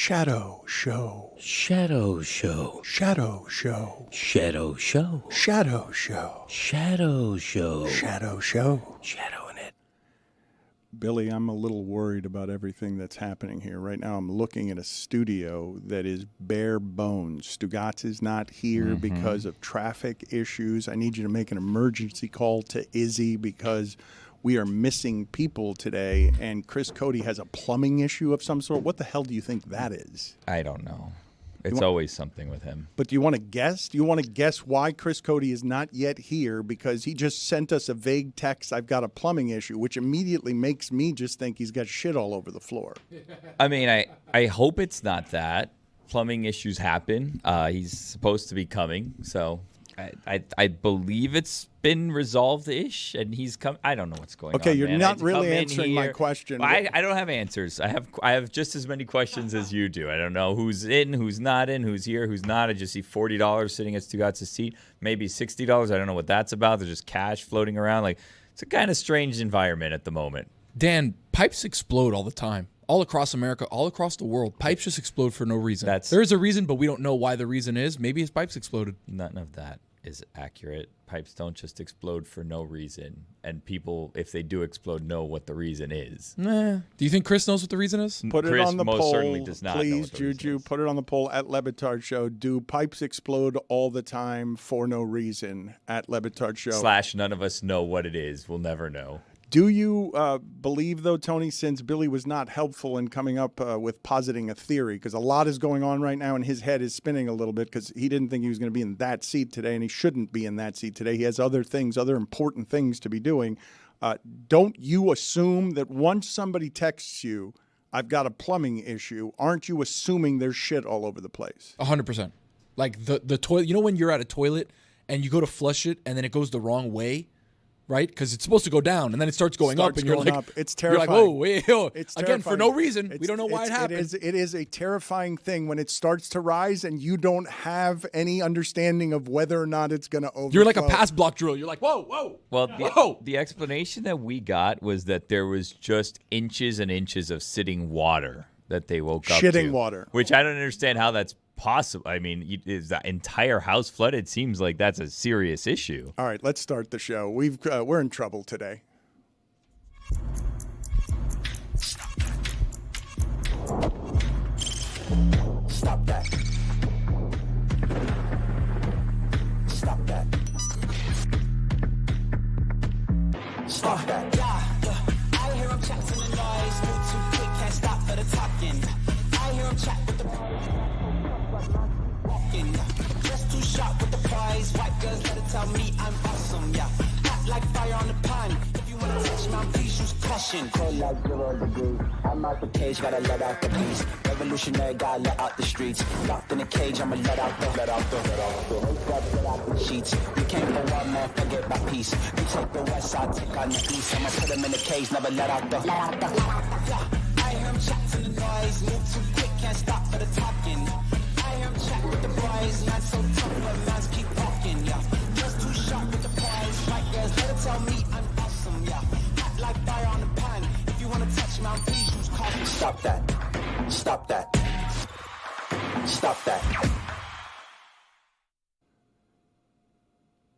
Shadow Show. Shadow Show. Shadow Show. Shadow Show. Shadow Show. Shadow Show. Shadow Show. Shadowing it. Billy, I'm a little worried about everything that's happening here. Right now I'm looking at a studio that is bare bones. Stugotz is not here because of traffic issues. I need you to make an emergency call to Izzy because we are missing people today, and Chris Cody has a plumbing issue of some sort. What the hell do you think that is? I don't know. It's always something with him. But do you want to guess? Do you want to guess why Chris Cody is not yet here? Because he just sent us a vague text, I've got a plumbing issue, which immediately makes me just think he's got shit all over the floor. I mean, I hope it's not that. Plumbing issues happen. He's supposed to be coming, so I believe it's been resolved-ish, and he's come. I don't know what's going on. Okay, you're man. not really answering my question. I don't have answers. I have just as many questions as you do. I don't know who's in, who's not in, who's here, who's not. I just see $40 sitting at Stugotz's seat, maybe $60. I don't know what that's about. There's just cash floating around. Like, it's a kind of strange environment at the moment. Dan, pipes explode all the time. All across America, all across the world. Pipes just explode for no reason. There is a reason, but we don't know why the reason is. Maybe his pipes exploded. None of that is accurate. Pipes don't just explode for no reason. And people, if they do explode, know what the reason is. Nah. Do you think Chris knows what the reason is? Put Chris it on the most poll, certainly does not know please, what the reason Juju. is. Put it on the poll at Lebitard Show. Do pipes explode all the time for no reason at Lebitard Show? / none of us know what it is. We'll never know. Do you believe, though, Tony, since Billy was not helpful in coming up with positing a theory, because a lot is going on right now and his head is spinning a little bit because he didn't think he was going to be in that seat today, and he shouldn't be in that seat today. He has other things, other important things to be doing. Don't you assume that once somebody texts you, I've got a plumbing issue, aren't you assuming there's shit all over the place? 100%. Like the toilet, you know when you're at a toilet and you go to flush it and then it goes the wrong way? Right? Because it's supposed to go down, and then it starts going up, and you're like, it's terrifying. You're like, whoa, wait, oh. It's Again, for no reason. It's, we don't know why it happened. It is a terrifying thing when it starts to rise, and you don't have any understanding of whether or not it's going to overflow. You're like a pass block drill. You're like, whoa, whoa. Well, the explanation that we got was that there was just inches and inches of sitting water that they woke up to. Shitting water. Which I don't understand how that's possible. I mean, is that entire house flooded? Seems like that's a serious issue. All right, let's start the show. We're in trouble today. Stop that. Stop that. Stop that. I hear him chat to the noise. Move too quick, can't stop for the talking. I hear him chat with the walking. Just too sharp with the prize. White girls let it tell me I'm awesome, yeah. Hot like fire on the pan. If you wanna touch my please use caution. Cold like 0 degrees. I'm out the cage, gotta let out the beast. Revolutionary, gotta let out the streets. Locked in a cage, I'ma let out the sheets. You came for one man, forget my peace. You take the west side, take on the east. I'ma put him in the cage, never let out the. I hear him chat to the noise. Move too quick, can't stop for the talking. I hear him chat with the boys. Not so tough, but mans keep walking, yeah. Just too sharp with the prize. White girls, let it tell me I'm awesome, yeah. Hot like fire on the pan. If you wanna touch my please use caution. Stop that. Stop that. Stop that.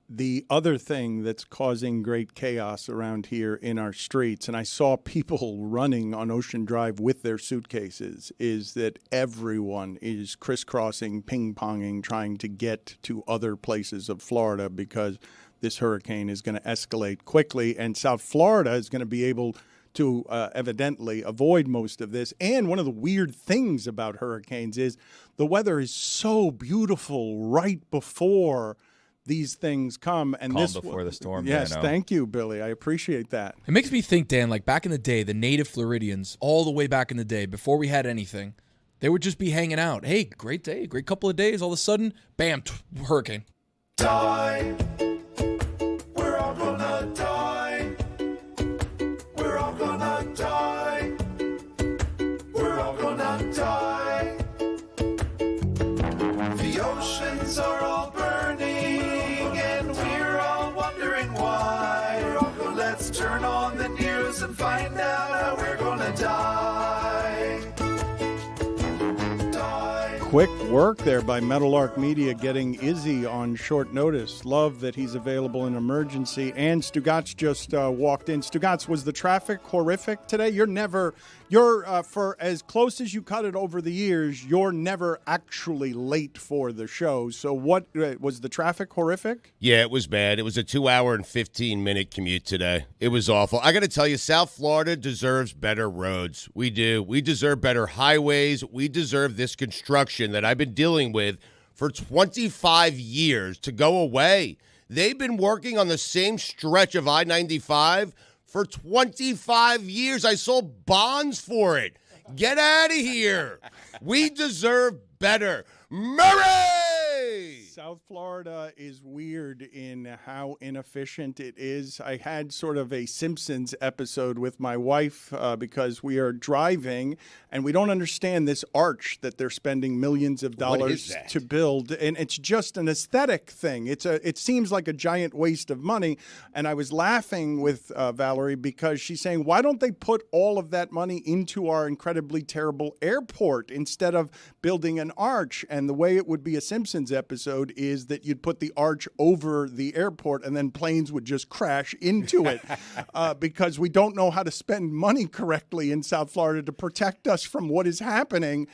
The other thing that's causing great chaos around here in our streets, and I saw people running on Ocean Drive with their suitcases, is that everyone is crisscrossing, ping-ponging, trying to get to other places of Florida because this hurricane is going to escalate quickly, and South Florida is going to be able to evidently avoid most of this. And one of the weird things about hurricanes is the weather is so beautiful right before these things come. And Calm before the storm. Yes, thank you, Billy. I appreciate that. It makes me think, Dan, like back in the day, the native Floridians, all the way back in the day, before we had anything, they would just be hanging out. Hey, great day, great couple of days. All of a sudden, bam, hurricane. Die. We're all gonna die. We're all gonna die. We're all gonna die. The oceans are all burning and we're all wondering why. Let's turn on the news and find out how we're gonna die. Quick work there by Metal Arc Media getting Izzy on short notice. Love that he's available in emergency. And Stugotz just walked in. Stugotz, was the traffic horrific today? You're for as close as you cut it over the years, you're never actually late for the show. So what, was the traffic horrific? Yeah, it was bad. It was a 2-hour and 15-minute commute today. It was awful. I got to tell you, South Florida deserves better roads. We do. We deserve better highways. We deserve this construction that I've been dealing with for 25 years to go away. They've been working on the same stretch of I-95 for 25 years. I sold bonds for it. Get out of here. We deserve better. Murray! South Florida is weird in how inefficient it is. I had sort of a Simpsons episode with my wife because we are driving and we don't understand this arch that they're spending millions of dollars to build. And it's just an aesthetic thing. It seems like a giant waste of money. And I was laughing with Valerie because she's saying, why don't they put all of that money into our incredibly terrible airport instead of building an arch? And the way it would be a Simpsons episode is that you'd put the arch over the airport and then planes would just crash into it because we don't know how to spend money correctly in South Florida to protect us from what is happening.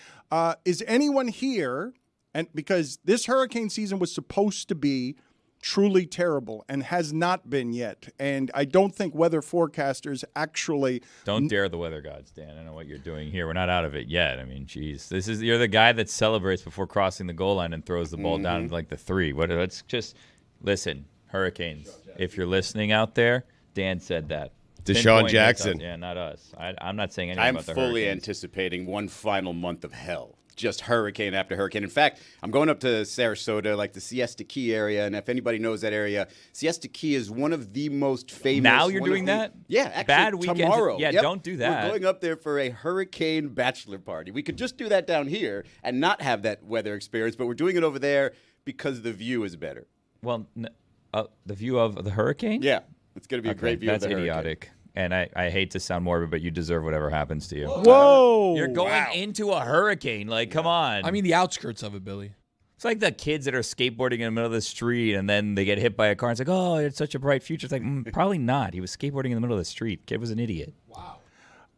Is anyone here? And because this hurricane season was supposed to be truly terrible and has not been yet. And I don't think weather forecasters actually... Don't dare the weather gods, Dan. I don't know what you're doing here. We're not out of it yet. I mean, geez. You're the guy that celebrates before crossing the goal line and throws the ball down like the 3. Let's just listen. Hurricanes. If you're listening out there, Dan said that. Deshaun Jackson. Yeah, not us. I'm not saying anything I'm about the fully Hurricanes. anticipating one final month of hell. Just hurricane after hurricane. In fact, I'm going up to Sarasota, like the Siesta Key area, and if anybody knows that area, Siesta Key is one of the most famous. Now you're doing that? Yeah, actually, Bad weekend. tomorrow. Yeah, Yep. don't do that. We're going up there for a hurricane bachelor party. We could just do that down here and not have that weather experience, but we're doing it over there because the view is better. Well, the view of the hurricane? Yeah, it's going to be a great view of That's the idiotic. And I hate to sound morbid, but you deserve whatever happens to you. Whoa! You're going into a hurricane. Like, come on. I mean, the outskirts of it, Billy. It's like the kids that are skateboarding in the middle of the street and then they get hit by a car. And it's like, oh, it's such a bright future. It's like, probably not. He was skateboarding in the middle of the street. Kid was an idiot. Wow.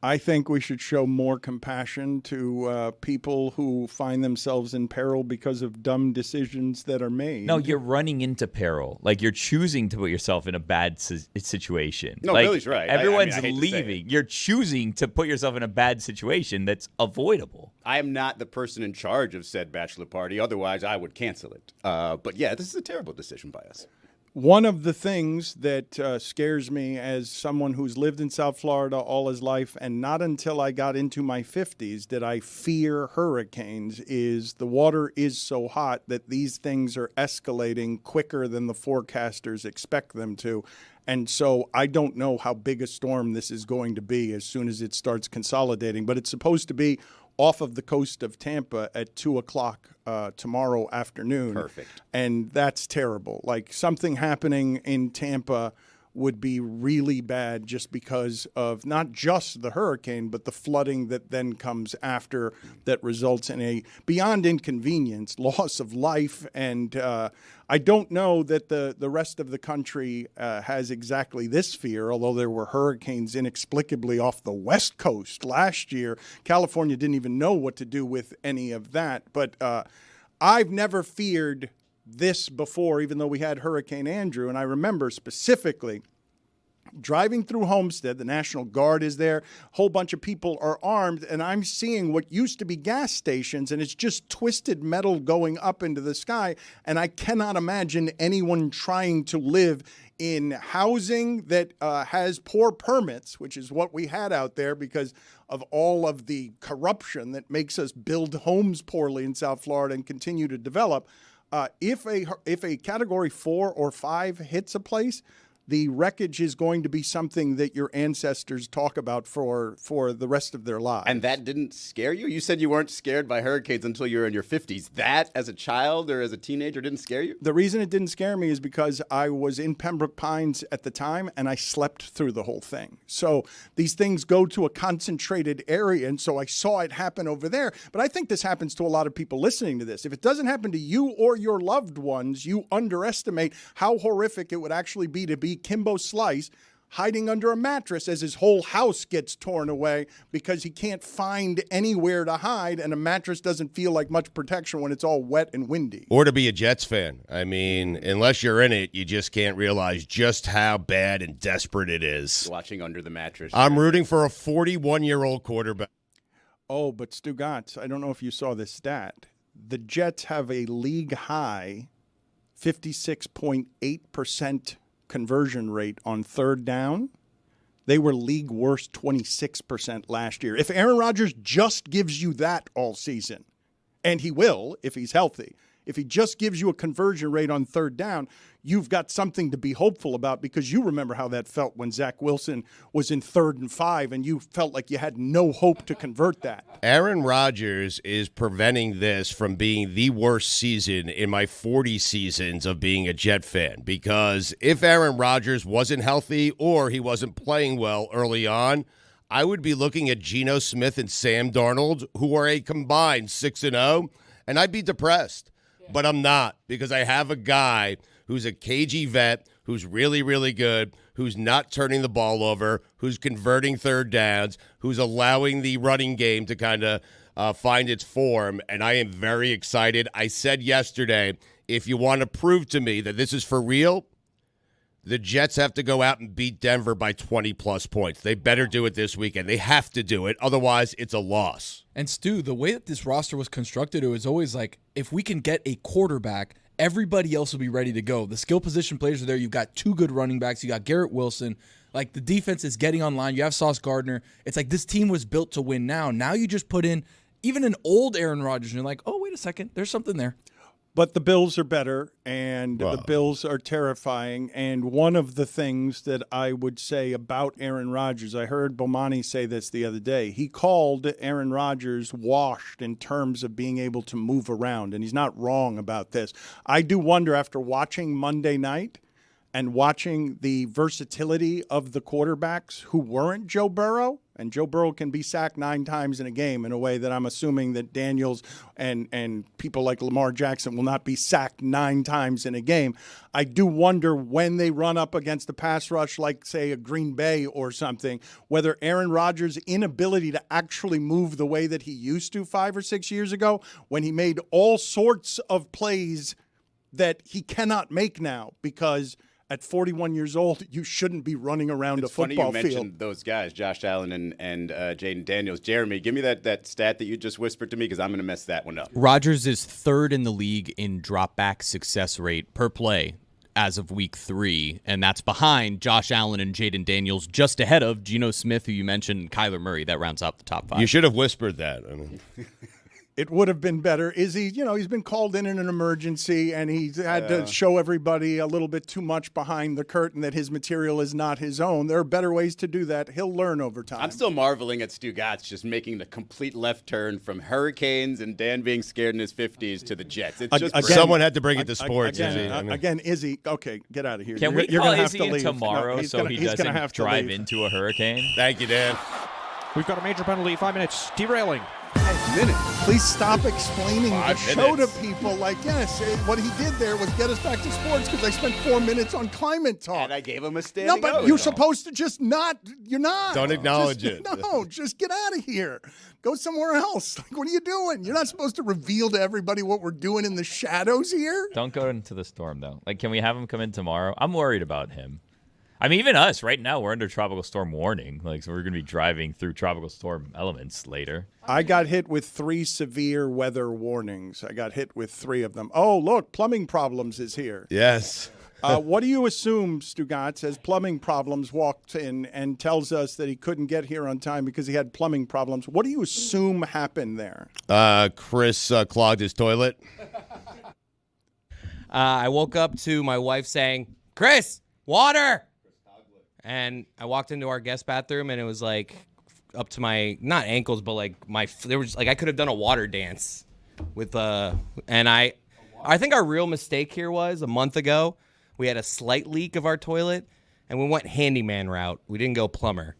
I think we should show more compassion to people who find themselves in peril because of dumb decisions that are made. No, you're running into peril. Like, you're choosing to put yourself in a bad situation. No, like, Billy's right. Everyone's I hate to say it. leaving. You're choosing to put yourself in a bad situation that's avoidable. I am not the person in charge of said bachelor party. Otherwise, I would cancel it. But yeah, this is a terrible decision by us. One of the things that scares me as someone who's lived in South Florida all his life, and not until I got into my 50s did I fear hurricanes, is the water is so hot that these things are escalating quicker than the forecasters expect them to. And so I don't know how big a storm this is going to be as soon as it starts consolidating, but it's supposed to be off of the coast of Tampa at 2 o'clock tomorrow afternoon. Perfect. And that's terrible. Like, something happening in Tampa would be really bad just because of not just the hurricane, but the flooding that then comes after that results in a beyond inconvenience, loss of life. And I don't know that the rest of the country has exactly this fear, although there were hurricanes inexplicably off the West Coast last year. California didn't even know what to do with any of that. But I've never feared this before, even though we had Hurricane Andrew. And I remember specifically driving through Homestead, the National Guard is there, a whole bunch of people are armed, and I'm seeing what used to be gas stations, and it's just twisted metal going up into the sky. And I cannot imagine anyone trying to live in housing that has poor permits, which is what we had out there because of all of the corruption that makes us build homes poorly in South Florida and continue to develop. If a Category 4 or 5 hits a place, the wreckage is going to be something that your ancestors talk about for the rest of their lives. And that didn't scare you? You said you weren't scared by hurricanes until you were in your 50s. That, as a child or as a teenager, didn't scare you? The reason it didn't scare me is because I was in Pembroke Pines at the time, and I slept through the whole thing. So these things go to a concentrated area, and so I saw it happen over there. But I think this happens to a lot of people listening to this. If it doesn't happen to you or your loved ones, you underestimate how horrific it would actually be to be Kimbo Slice hiding under a mattress as his whole house gets torn away because he can't find anywhere to hide, and a mattress doesn't feel like much protection when it's all wet and windy. Or to be a Jets fan. I mean, unless you're in it, you just can't realize just how bad and desperate it is. Watching under the mattress. I'm rooting for a 41-year-old quarterback. Oh, but Stugotz, I don't know if you saw this stat. The Jets have a league-high 56.8% conversion rate on third down. They were league worst 26% last year. If Aaron Rodgers just gives you that all season, and he will if he's healthy, if he just gives you a conversion rate on third down, you've got something to be hopeful about, because you remember how that felt when Zach Wilson was in 3rd and 5 and you felt like you had no hope to convert that. Aaron Rodgers is preventing this from being the worst season in my 40 seasons of being a Jet fan, because if Aaron Rodgers wasn't healthy or he wasn't playing well early on, I would be looking at Geno Smith and Sam Darnold, who are a combined 6-0, and I'd be depressed. But I'm not, because I have a guy who's a cagey vet, who's really, really good, who's not turning the ball over, who's converting third downs, who's allowing the running game to kind of find its form, and I am very excited. I said yesterday, if you want to prove to me that this is for real, the Jets have to go out and beat Denver by 20-plus points. They better do it this weekend. They have to do it. Otherwise, it's a loss. And Stu, the way that this roster was constructed, it was always like, if we can get a quarterback, everybody else will be ready to go. The skill position players are there. You've got 2 good running backs. You got Garrett Wilson. Like, the defense is getting online. You have Sauce Gardner. It's like this team was built to win now. Now you just put in even an old Aaron Rodgers, and you're like, oh, wait a second. There's something there. But the Bills are better, and the Bills are terrifying. And one of the things that I would say about Aaron Rodgers, I heard Bomani say this the other day. He called Aaron Rodgers washed in terms of being able to move around, and he's not wrong about this. I do wonder, after watching Monday night and watching the versatility of the quarterbacks who weren't Joe Burrow, and Joe Burrow can be sacked 9 times in a game in a way that I'm assuming that Daniels and people like Lamar Jackson will not be sacked 9 times in a game. I do wonder when they run up against a pass rush like, say, a Green Bay or something, whether Aaron Rodgers' inability to actually move the way that he used to 5 or 6 years ago, when he made all sorts of plays that he cannot make now, because at 41 years old, you shouldn't be running around a football field. It's funny you mentioned those guys, Josh Allen and Jaden Daniels. Jeremy, give me that stat that you just whispered to me, because I'm going to mess that one up. Rodgers is 3rd in the league in drop-back success rate per play as of week 3, and that's behind Josh Allen and Jaden Daniels, just ahead of Geno Smith, who you mentioned, and Kyler Murray. That rounds out the top 5. You should have whispered that. I mean. It would have been better. Izzy, he's been called in an emergency, and he's had to show everybody a little bit too much behind the curtain that his material is not his own. There are better ways to do that. He'll learn over time. I'm still marveling at Stugotz just making the complete left turn from hurricanes and Dan being scared in his 50s to the Jets. It's just again, someone had to bring it to sports. Again, Izzy, okay, get out of here. Can we you're call gonna have Izzy to in leave. tomorrow so he doesn't drive into a hurricane? Thank you, Dan. We've got a major penalty, 5 minutes, derailing. 5 minutes. Please stop explaining the show to minutes. people. Like, yes, what he did there was get us back to sports, because I spent 4 minutes on climate talk. And I gave him a standing No, but ovation. you're supposed to just not. You're not. Don't acknowledge it. No, just get out of here. Go somewhere else. Like, what are you doing? You're not supposed to reveal to everybody what we're doing in the shadows here. Don't go into the storm, though. Like, can we have him come in tomorrow? I'm worried about him. I mean, even us right now, we're under tropical storm warning. Like, so we're going to be driving through tropical storm elements later. I got hit with 3 severe weather warnings. I got hit with 3 of them. Oh, look, plumbing problems is here. Yes. What do you assume, Stugotz, as plumbing problems walked in and tells us that he couldn't get here on time because he had plumbing problems? What do you assume happened there? Chris clogged his toilet. I woke up to my wife saying, "Chris, water!" and I walked into our guest bathroom, and it was like up to my not ankles, but like there was like I could have done a water dance with and I think our real mistake here was a month ago we had a slight leak of our toilet, and we went handyman route. We didn't go plumber.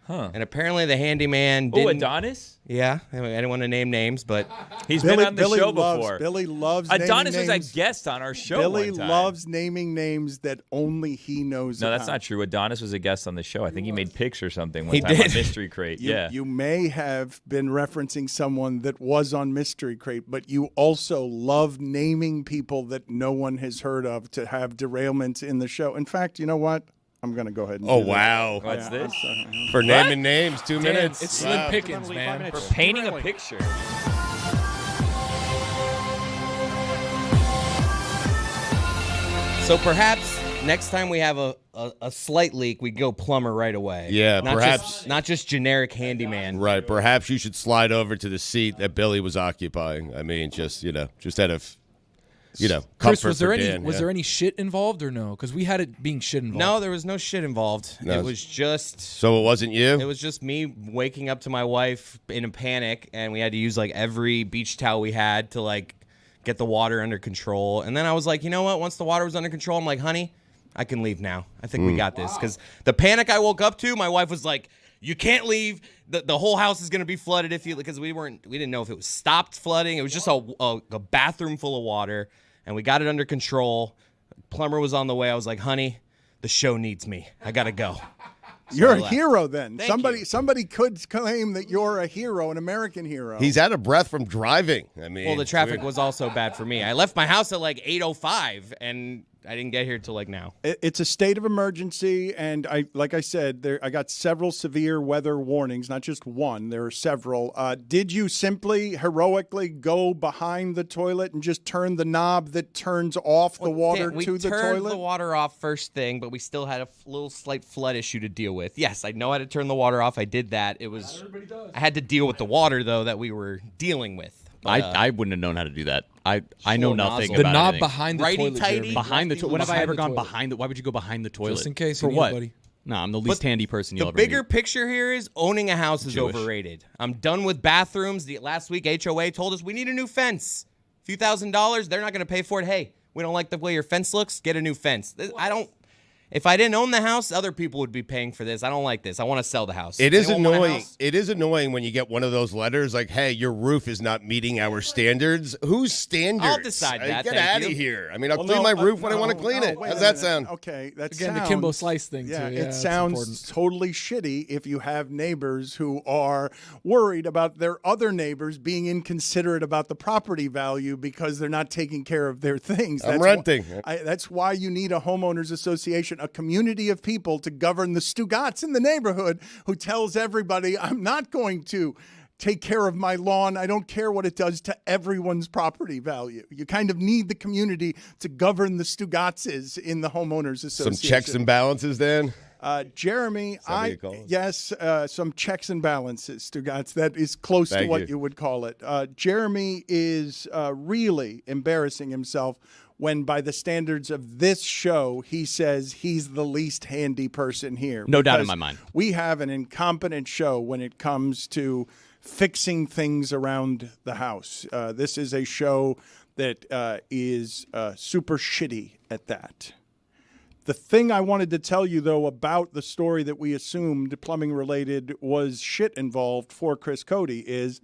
Huh. And apparently the handyman didn't. Oh, Adonis? Yeah, I didn't want to name names, but he's been on the show loves, before. Billy loves Adonis naming was names. a guest on our show Billy one time. loves naming names that only he knows No, about. that's not true. Adonis was a guest on the show. I think he made pics or something one He time did. on Mystery Crate. Yeah. You may have been referencing someone that was on Mystery Crate, but you also love naming people that no one has heard of to have derailments in the show. In fact, you know what? I'm going to go ahead and Oh, do that. wow. What's this? For naming names, 2 minutes. It's Slim Pickens, Penalty, 5 man. minutes. For painting a Derailing. picture. so perhaps next time we have a slight leak, we go plumber right away. Yeah, not perhaps. not just generic handyman. Right. Perhaps you should slide over to the seat that Billy was occupying. I mean, just out of, comfort Chris, was there for any Dan, was yeah. there any shit involved or no? Because we had it being shit involved. No, there was no shit involved. No. It was just So it wasn't you? It was just me waking up to my wife in a panic, and we had to use like every beach towel we had to like get the water under control. And then I was like, you know what? Once the water was under control, I'm like, honey, I can leave now. I think we got this. Because the panic I woke up to, my wife was like, you can't leave. The whole house is gonna be flooded if you, because we didn't know if it was stopped flooding. It was just a bathroom full of water, and we got it under control. Plumber was on the way. I was like, honey, the show needs me. I gotta go. You're I a left. hero then. Thank you. Somebody could claim that you're a hero, an American hero. He's out of breath from driving. I mean, Well, the traffic was also bad for me. I left my house at like 8:05, and I didn't get here till like now. It's a state of emergency, and like I said, I got several severe weather warnings, not just one. There are several. Did you simply heroically go behind the toilet and just turn the knob that turns off the water we to the turned toilet? the water off first thing, but we still had a little slight flood issue to deal with. Yes, I know how to turn the water off. I did that. It was. I had to deal with the water though that we were dealing with. But, I wouldn't have known how to do that. I know Full nothing nozzle. the about knob anything. behind the Righty toilet. tighty. Jeremy. Behind the toilet. When have I Behind ever the gone toilet. behind the? Why would you go behind the toilet? Just in case For you need what? it, buddy. No, I'm the least handy person you'll The ever bigger meet. picture here is owning a house is Jewish. overrated. I'm done with bathrooms. Last week, HOA told us we need a new fence. A few $1,000s, they're not going to pay for it. Hey, we don't like the way your fence looks. Get a new fence. I don't. If I didn't own the house, other people would be paying for this. I don't like this. I want to sell the house. It is Anyone want a annoying. house? It is annoying when you get one of those letters like, "Hey, your roof is not meeting our standards." Whose standards? I'll decide that, Get thank out of you. here. I mean, I'll Well, clean no, my roof when I no, want to clean no, it. wait How's a that minute. sound? Okay, that Again, the sounds, Kimbo Slice thing, yeah, too. Yeah, it that's sounds important. totally shitty if you have neighbors who are worried about their other neighbors being inconsiderate about the property value because they're not taking care of their things. I'm renting. That's why you need a homeowners association, a community of people to govern the Stugotz in the neighborhood who tells everybody, I'm not going to take care of my lawn. I don't care what it does to everyone's property value. You kind of need the community to govern the Stugotzes in the homeowners association. Some checks and balances, Dan. Jeremy, what you call it? yes, some checks and balances, Stugotz. That is close to Thank what you. you would call it. Jeremy is really embarrassing himself when, by the standards of this show, he says he's the least handy person here. No doubt in Because my mind. We have an incompetent show when it comes to fixing things around the house. This is a show that is super shitty at that. The thing I wanted to tell you, though, about the story that we assumed plumbing related was shit involved for Chris Cody is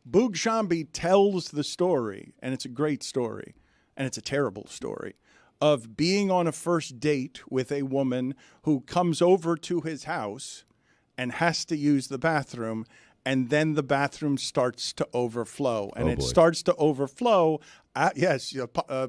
Boog Shambi tells the story, and it's a great story, and it's a terrible story, of being on a first date with a woman who comes over to his house and has to use the bathroom, and then the bathroom starts to overflow. And it starts to overflow,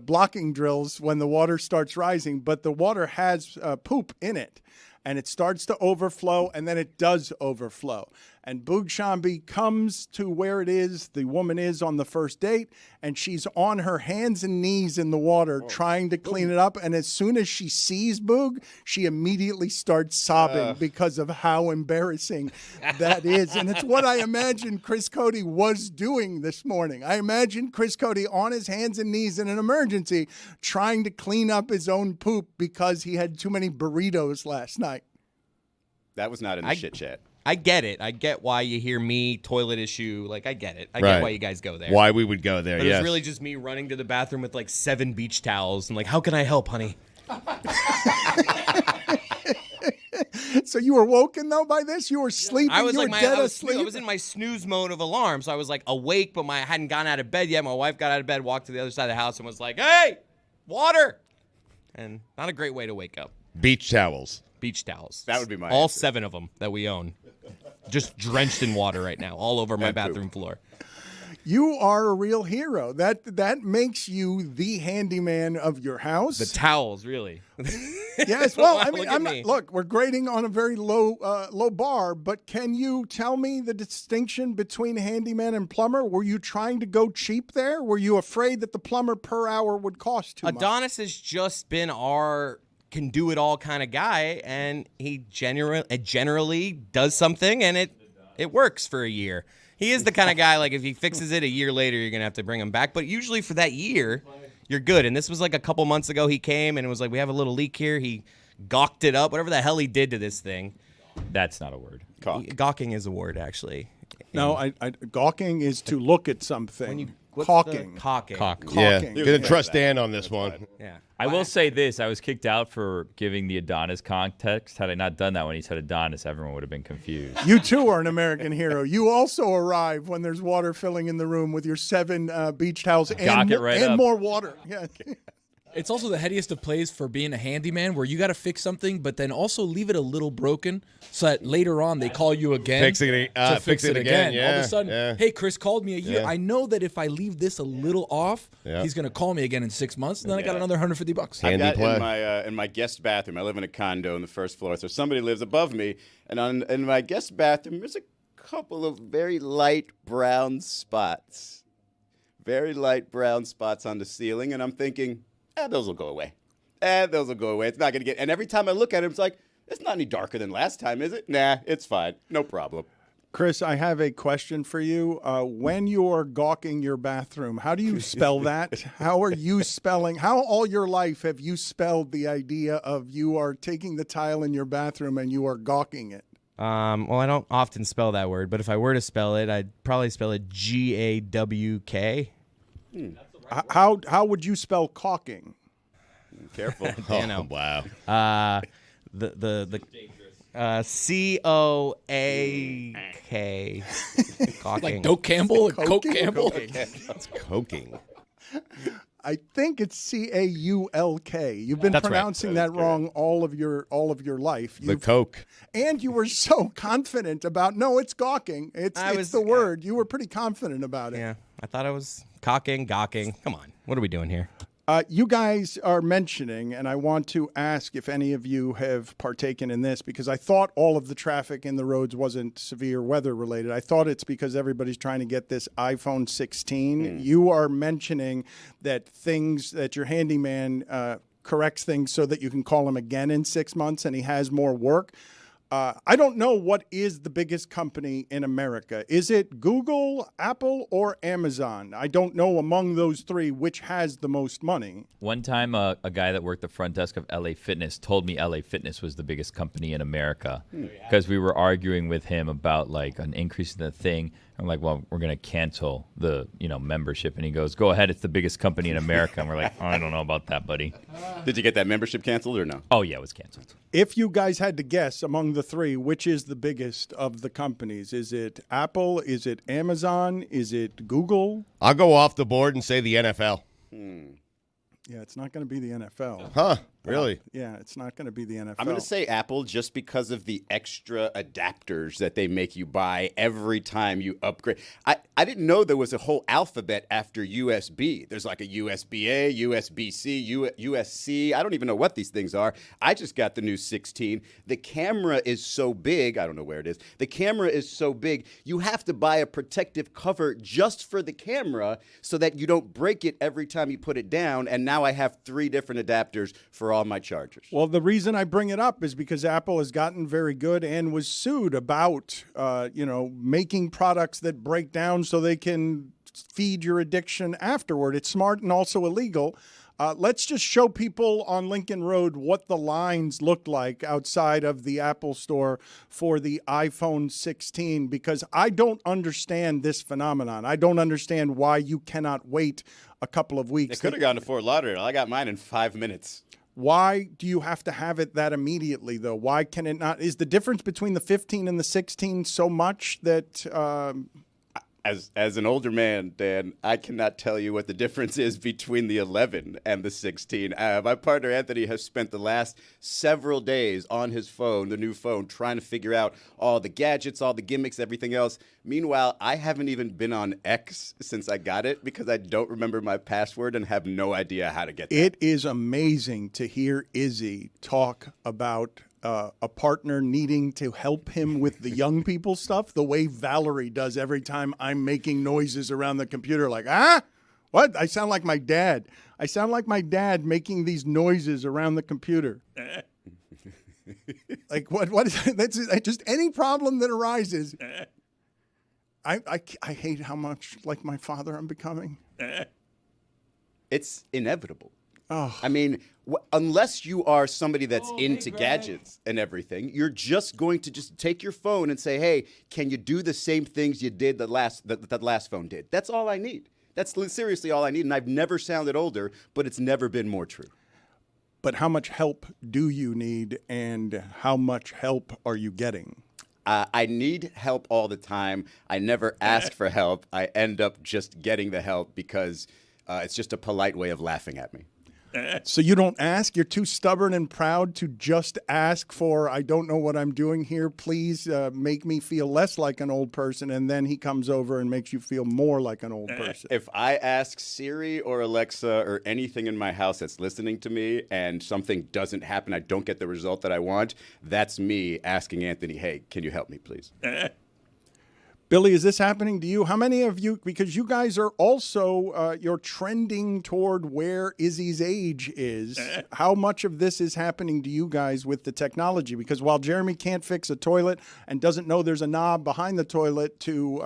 blocking drills when the water starts rising, but the water has poop in it. And it starts to overflow, and then it does overflow. And Boog Shambi comes to where it is, the woman is on the first date, and she's on her hands and knees in the water trying to clean it up. And as soon as she sees Boog, she immediately starts sobbing because of how embarrassing that is. And it's what I imagine Chris Cody was doing this morning. I imagine Chris Cody on his hands and knees in an emergency trying to clean up his own poop because he had too many burritos last night. That was not in the shit chat. I get it. I get why you hear me, toilet issue. Like, I get it. I get why you guys go there. Why we would go there, But yes. it was really just me running to the bathroom with like 7 beach towels and like, how can I help, honey? So you were woken, though, by this? You were sleeping? I was you like, were dead I was asleep? in my snooze mode of alarm. So I was like awake, but I hadn't gotten out of bed yet. My wife got out of bed, walked to the other side of the house and was like, hey, water. And not a great way to wake up. Beach towels. Beach towels. That would be my All answer. 7 of them that we own. Just drenched in water right now, all over my And poop. bathroom floor. You are a real hero. That makes you the handyman of your house. The towels, really. Yes, well, I mean, Look at me. look, we're grading on a very low bar, but can you tell me the distinction between handyman and plumber? Were you trying to go cheap there? Were you afraid that the plumber per hour would cost too much? Adonis has just been our can do it all kind of guy, and he generally does something, and it works for a year. He is the kind of guy, like, if he fixes it a year later, you're going to have to bring him back. But usually for that year, you're good. And this was like a couple months ago he came, and it was like, we have a little leak here. He gawked it up, whatever the hell he did to this thing. That's not a word. Gawking is a word, actually. No, gawking is to look at something. What's Caulking. the Caulking. Yeah, Caulking. gonna trust Dan on this one. Yeah. I will say this. I was kicked out for giving the Adonis context. Had I not done that when he said Adonis, everyone would have been confused. You too are an American hero. You also arrive when there's water filling in the room with your 7 beach towels Gawk it right up. more water. Yeah. It's also the headiest of plays for being a handyman where you got to fix something, but then also leave it a little broken so that later on they call you again Fix it again, All of yeah, a sudden, yeah. hey, Chris called me a year. Yeah. I know that if I leave this a little off, Yeah. he's going to call me again in 6 months, and then I got another $150. Handy I've got play. in my guest bathroom. I live in a condo on the first floor, so somebody lives above me, and in my guest bathroom, there's a couple of very light brown spots, very light brown spots on the ceiling, and I'm thinking, those will go away. Those will go away. It's not going to get. And every time I look at it, it's like, it's not any darker than last time, is it? Nah, it's fine. No problem. Chris, I have a question for you. When you're gawking your bathroom, how do you spell that? How are you spelling? How all your life have you spelled the idea of you are taking the tile in your bathroom and you are gawking it? Well, I don't often spell that word, but if I were to spell it, I'd probably spell it Gawk. How would you spell caulking? Careful. You know. Wow. The COAK. Caulking. Like Doak Campbell and Coke Campbell. It's coking. I think it's CAULK. You've been That's right. pronouncing that wrong all of your life. The Coke. And you were so confident about it's gawking. It's the word. You were pretty confident about it. Yeah, I thought I was gawking. Come on, what are we doing here? You guys are mentioning, and I want to ask if any of you have partaken in this, because I thought all of the traffic in the roads wasn't severe weather related. I thought it's because everybody's trying to get this iPhone 16. You are mentioning that your handyman corrects things so that you can call him again in 6 months and he has more work. I don't know what is the biggest company in America. Is it Google, Apple, or Amazon? I don't know among those 3 which has the most money. One time, a guy that worked the front desk of LA Fitness told me LA Fitness was the biggest company in America because we were arguing with him about like an increase in the thing. I'm like, well, we're going to cancel the membership. And he goes, go ahead. It's the biggest company in America. And we're like, I don't know about that, buddy. Did you get that membership canceled or no? Oh, yeah, it was canceled. If you guys had to guess among the 3, which is the biggest of the companies? Is it Apple? Is it Amazon? Is it Google? I'll go off the board and say the NFL. Yeah, it's not going to be the NFL. Huh. Really? Yeah, it's not going to be the NFL. I'm going to say Apple just because of the extra adapters that they make you buy every time you upgrade. I didn't know there was a whole alphabet after USB. There's like a USB-A, USB-C, USC. I don't even know what these things are. I just got the new 16. The camera is so big. I don't know where it is. The camera is so big, you have to buy a protective cover just for the camera so that you don't break it every time you put it down. And now I have 3 different adapters for all my chargers. Well, the reason I bring it up is because Apple has gotten very good and was sued about, making products that break down so they can feed your addiction afterward. It's smart and also illegal. Let's just show people on Lincoln Road what the lines looked like outside of the Apple store for the iPhone 16, because I don't understand this phenomenon. I don't understand why you cannot wait a couple of weeks. They could have gone to Fort Lauderdale. I got mine in 5 minutes. Why do you have to have it that immediately, though? Why can it not? Is the difference between the 15 and the 16 so much that... As an older man, Dan, I cannot tell you what the difference is between the 11 and the 16. My partner, Anthony, has spent the last several days on his phone, the new phone, trying to figure out all the gadgets, all the gimmicks, everything else. Meanwhile, I haven't even been on X since I got it because I don't remember my password and have no idea how to get that. It is amazing to hear Izzy talk about a partner needing to help him with the young people stuff, the way Valerie does every time I'm making noises around the computer, like, what? I sound like my dad. I sound like my dad making these noises around the computer. Like, what is that? That's just any problem that arises. I hate how much like my father I'm becoming. It's inevitable. Oh. I mean, unless you are somebody that's into gadgets and everything, you're just going to just take your phone and say, hey, can you do the same things you did that last phone did? That's all I need. That's seriously all I need. And I've never sounded older, but it's never been more true. But how much help do you need, and how much help are you getting? I need help all the time. I never ask for help. I end up just getting the help because it's just a polite way of laughing at me. So you don't ask? You're too stubborn and proud to just ask for, I don't know what I'm doing here. Please make me feel less like an old person. And then he comes over and makes you feel more like an old person. If I ask Siri or Alexa or anything in my house that's listening to me and something doesn't happen, I don't get the result that I want, that's me asking Anthony, hey, can you help me, please? Billy, is this happening to you? How many of you, because you guys are also, you're trending toward where Izzy's age is. How much of this is happening to you guys with the technology? Because while Jeremy can't fix a toilet and doesn't know there's a knob behind the toilet to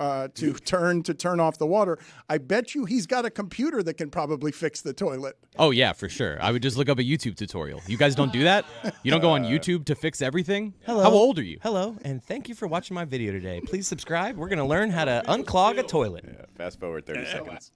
turn off the water, I bet you he's got a computer that can probably fix the toilet. Oh, yeah, for sure. I would just look up a YouTube tutorial. You guys don't do that? You don't go on YouTube to fix everything? Hello. How old are you? Hello, and thank you for watching my video today. Please subscribe. We're going to learn how to unclog a toilet. Yeah, fast forward 30 seconds.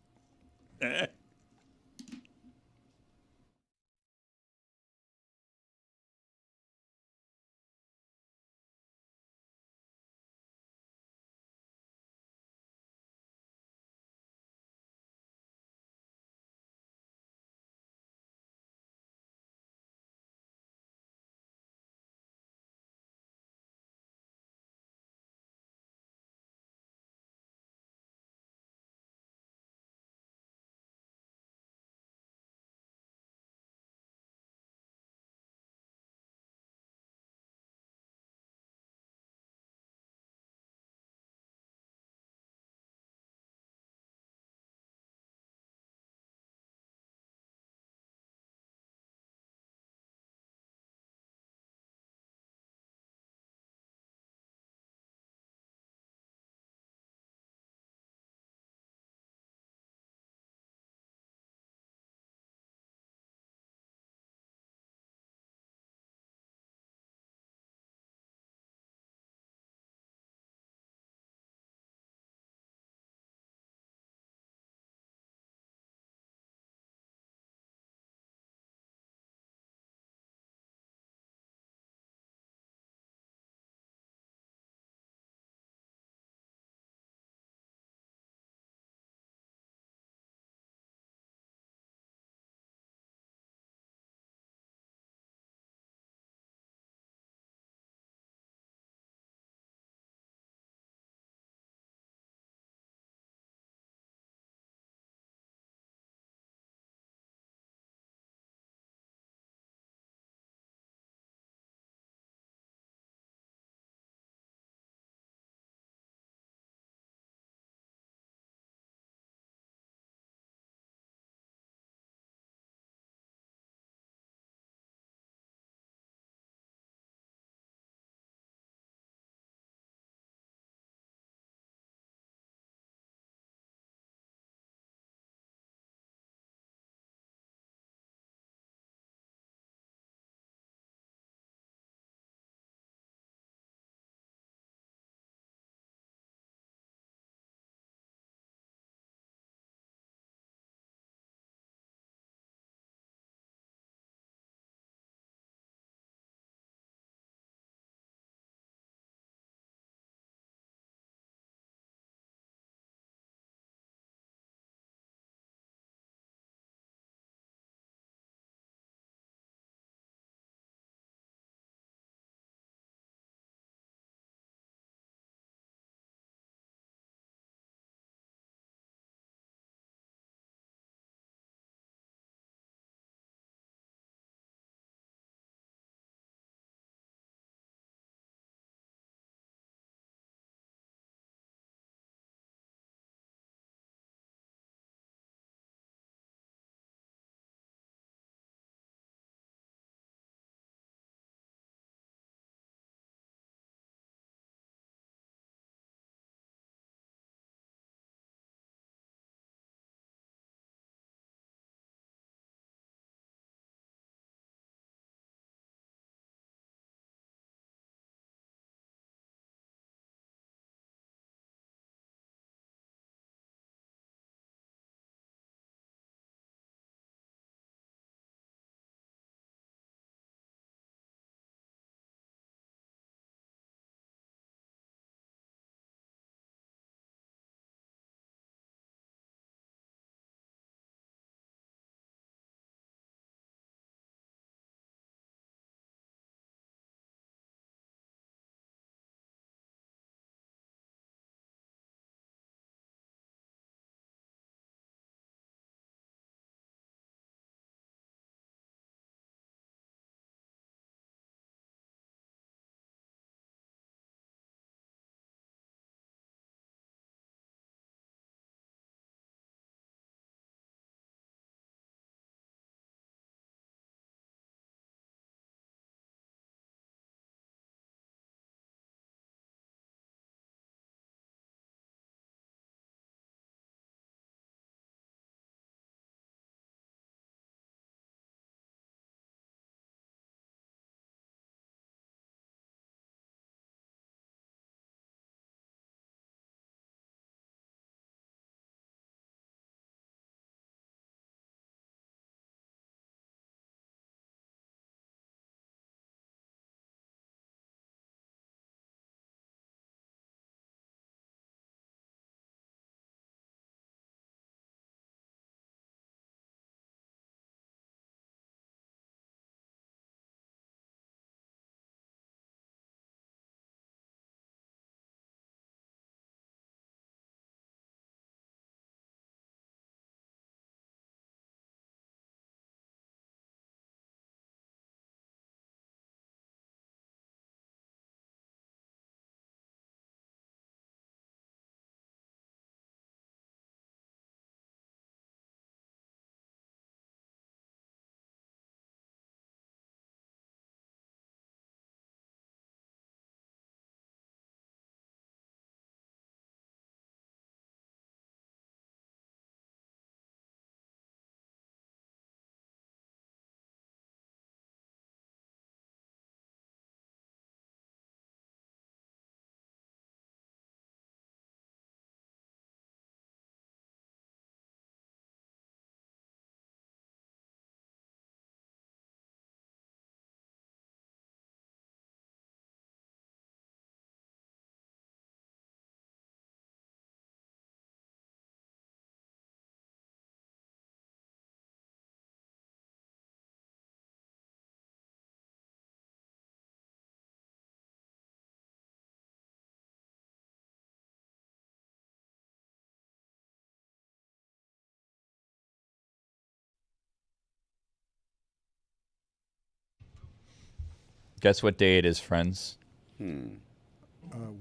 Guess what day it is, friends?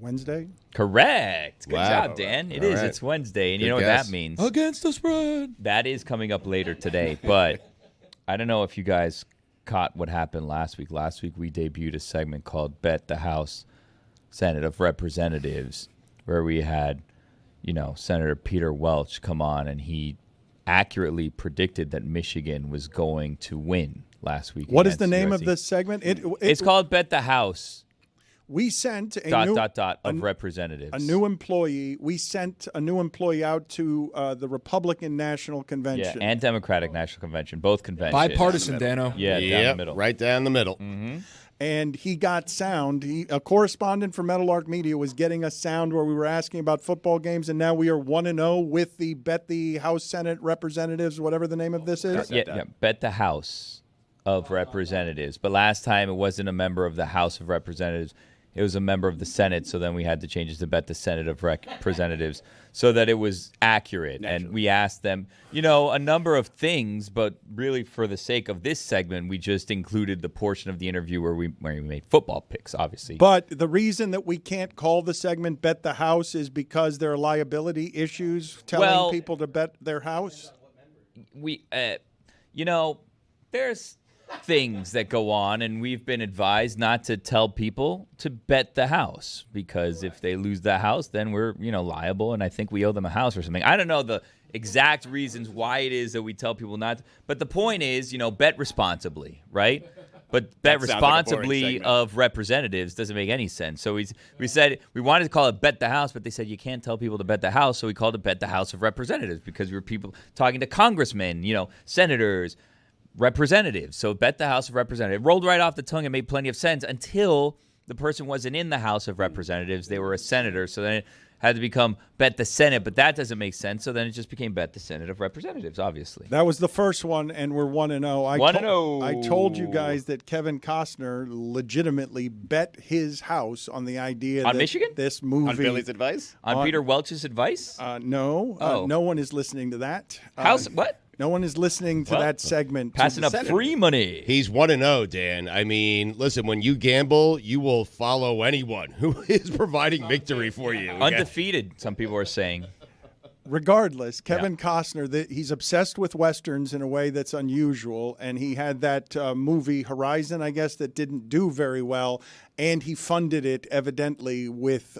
Wednesday? Correct. Good Wow. job, Dan. It All is. right. It's Wednesday, and Good you know guess. what that means. Against the spread. That is coming up later today, but I don't know if you guys caught what happened last week. Last week we debuted a segment called Bet the House Senate of Representatives, where we had, Senator Peter Welch come on, and he accurately predicted that Michigan was going to win last week. What is the against name USC. of this segment? It's called Bet the House. We sent a of representatives. a new employee. We sent a new employee out to the Republican National Convention. Yeah, and Democratic National Convention, both conventions. Bipartisan, Dano. Yeah, down the Yep, middle. right down the middle. And he got sound. A correspondent for Meadowlark Media was getting us sound where we were asking about football games, and now we are 1-0 with the Bet the House Senate Representatives, whatever the name of this is. Yeah, Bet the House of Representatives. But last time it wasn't a member of the House of Representatives. It was a member of the Senate, so then we had to change it to Bet the Senate of Representatives so that it was accurate. And we asked them, a number of things, but really for the sake of this segment, we just included the portion of the interview where we made football picks, obviously. But the reason that we can't call the segment Bet the House is because there are liability issues telling people to bet their house. There's things that go on, and we've been advised not to tell people to bet the house, because if they lose the house, then we're liable, and I think we owe them a house or something. I don't know the exact reasons why it is that we tell people not to, but the point is, bet responsibly, right? But bet responsibly of representatives doesn't make any sense. So we said we wanted to call it Bet the House, but they said you can't tell people to bet the house, so we called it Bet the House of Representatives, because we were people talking to congressmen, senators, representatives. So Bet the House of Representatives rolled right off the tongue and made plenty of sense until the person wasn't in the House of Representatives. They were a senator. So then it had to become Bet the Senate, but that doesn't make sense. So then it just became Bet the Senate of Representatives, obviously. That was the first one, and we're 1-0. 1-0. I told you guys that Kevin Costner legitimately bet his house on the idea On that Michigan? this movie... On Billy's advice? On Peter Welch's advice? No. Oh. No one is listening to that. What? No one is listening to that segment. Passing up free money. He's 1-0, Dan. I mean, listen, when you gamble, you will follow anyone who is providing victory for you. Okay? Undefeated, some people are saying. Regardless, Kevin Costner, he's obsessed with Westerns in a way that's unusual, and he had that movie Horizon, I guess, that didn't do very well, and he funded it evidently with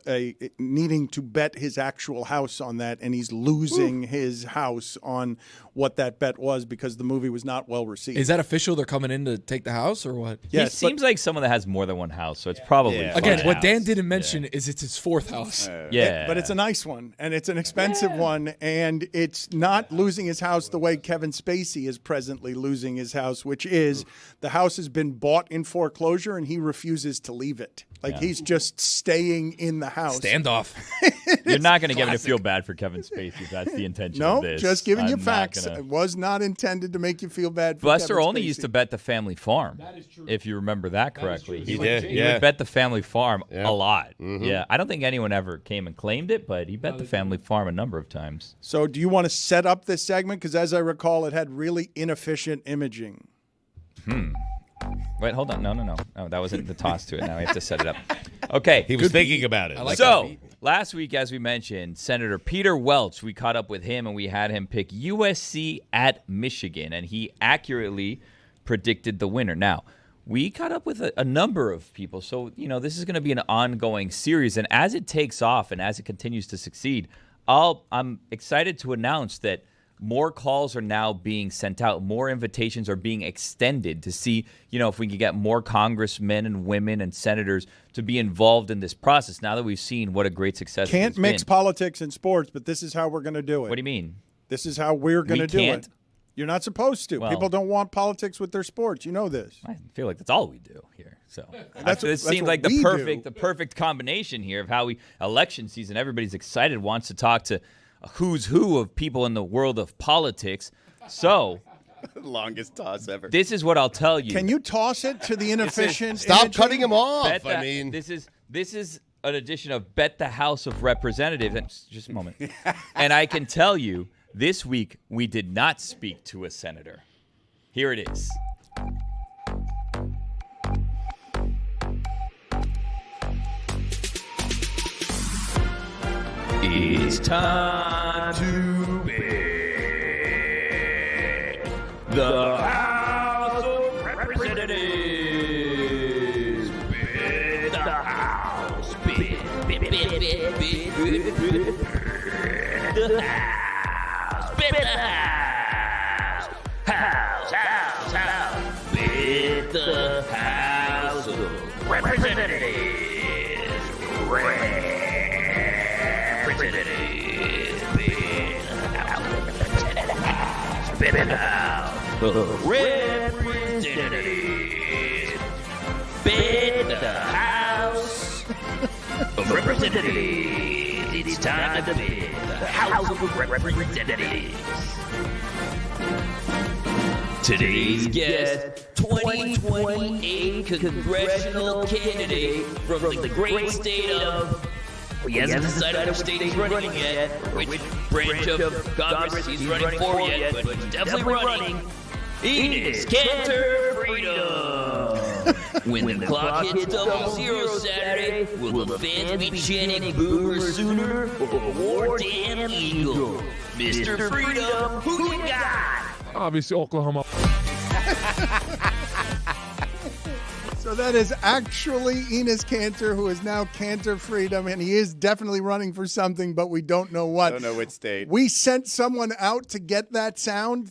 needing to bet his actual house on that, and he's losing his house on what that bet was because the movie was not well received. Is that official? They're coming in to take the house or what? Yes, he seems like someone that has more than one house, so it's probably Again, what Dan didn't mention is it's his fourth house. But it's a nice one, and it's an expensive one, and it's not losing his house the way Kevin Spacey is presently losing his house, which is the house has been bought in foreclosure, and he refuses to leave it. He's just staying in the house. Standoff. You're not going to get me to feel bad for Kevin Spacey if that's the intention No, of this. just giving you I'm not facts. gonna- It was not intended to make you feel bad for Buster Kevin only Spacey. used to bet the family farm. That is true. If you remember that correctly. He did, He yeah. would bet the family farm Yeah. a lot. Mhm. Yeah. I don't think anyone ever came and claimed it, but he bet the family farm a number of times. So do you want to set up this segment? Because as I recall, it had really inefficient imaging. Wait, hold on. No. Oh, that wasn't the toss to it. Now we have to set it up. Okay. He was thinking about it. So, last week, as we mentioned, Senator Peter Welch, we caught up with him and we had him pick USC at Michigan, and he accurately predicted the winner. Now, we caught up with a number of people, so, this is going to be an ongoing series, and as it takes off and as it continues to succeed, I'm excited to announce that more calls are now being sent out. More invitations are being extended to see, if we can get more congressmen and women and senators to be involved in this process. Now that we've seen what a great success Can't it's mix been. politics and sports, but this is how we're going to do it. What do you mean? This is how we're going to do can't? it. You're not supposed to. Well- People don't want politics with their sports. You know this. I feel like that's all we do here. So That's this what seems like we the perfect combination here of how election season. Everybody's excited, wants to talk to a who's who of people in the world of politics. So Longest toss ever. this is what I'll tell you. Can you toss it to the inefficient? Stop imaging? cutting him off. Bet that- this is an edition of Bet the House of Representatives. And just a moment. And I can tell you, this week we did not speak to a senator. Here it is. It's time to bid. The House of Representatives. Bid the House. Bid. The House. Bid the House. House. Bid the House of Representatives. Representatives. Bid the House of Representatives. Bid the House of Representatives. It's time to bid the House of Representatives. Today's guest, 2028 congressional candidate from the great state of... He hasn't decided which state he's running yet, or which branch of Congress he's running for yet, but he's definitely running. Enos Cantor Freedom. When the clock hits 00 Saturday, will the fans be chanting Boomer Sooner or War Damn Eagle? Mr. Freedom, who you got? Obviously, Oklahoma. So that is actually Enos Cantor, who is now Cantor Freedom, and he is definitely running for something, but we don't know what. Don't know which state. We sent someone out to get that sound.